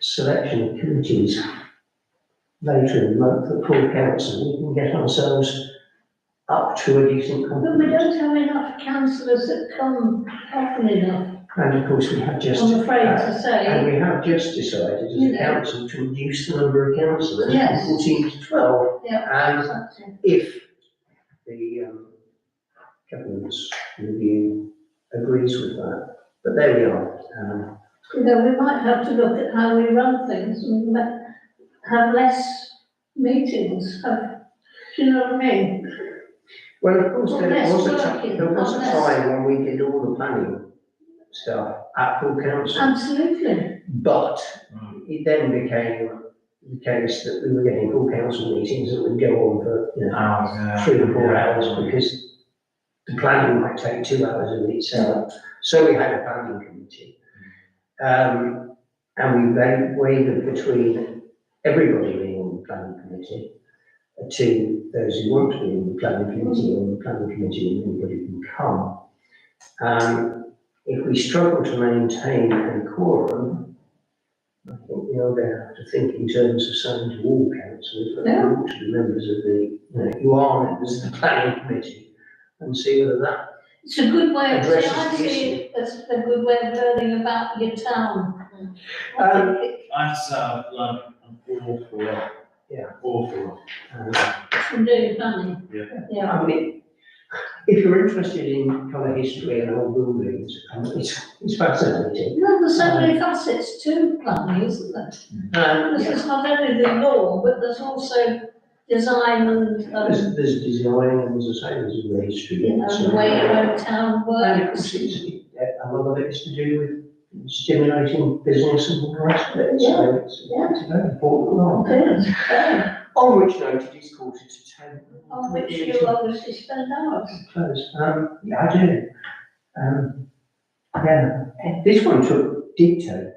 selection of committees later in the month at full council, we can get ourselves up to a decent But we complement. don't have enough councillors that come often enough, And of course, we have just. I'm afraid to And say. we have just decided as a Yeah. council to reduce the number of councillors Yes. from 14 to 12. Yeah, And exactly. if the government's review agrees with that. But there we are. You know, we might have to look at how we run things and have less meetings, do you know what I mean? Well, of course, Well, there less was a working, there was a not less. time when we did all the planning stuff at full council. Absolutely. But it then became the case that we were getting full council meetings that would go on for, you know, Hours, yeah. 3 or 4 hours because the planning might take 2 hours in itself. So we had a planning committee. And we then wavered between everybody being on the planning committee to those who want to be in the planning committee, and the planning committee, and anybody can come. If we struggle to maintain a quorum, I think we're going to have to think in terms of saying to all councillors that Yeah. you ought to be members of the, you know, you are members of the planning committee, and see whether that It's a good way of, Addresses I the see it as a good way of learning about your town. I think it I have to say, I've learned an awful lot. Yeah. Awful lot. from doing planning. Yeah. Yeah. I mean, if you're interested in kind of history and old buildings, it's fascinating. No, there's so many facets to planning, isn't there? This is not only the law, but there's also design and, There's design and there's the history. you know, the way your own town And of course, works. a lot of it is to do with stimulating business and all the rest of it. So it's a very important role. It is, yeah. On which note, it is 9:45. On which you obviously spend hours. Close. Yeah, I do. Yeah, this one took dictate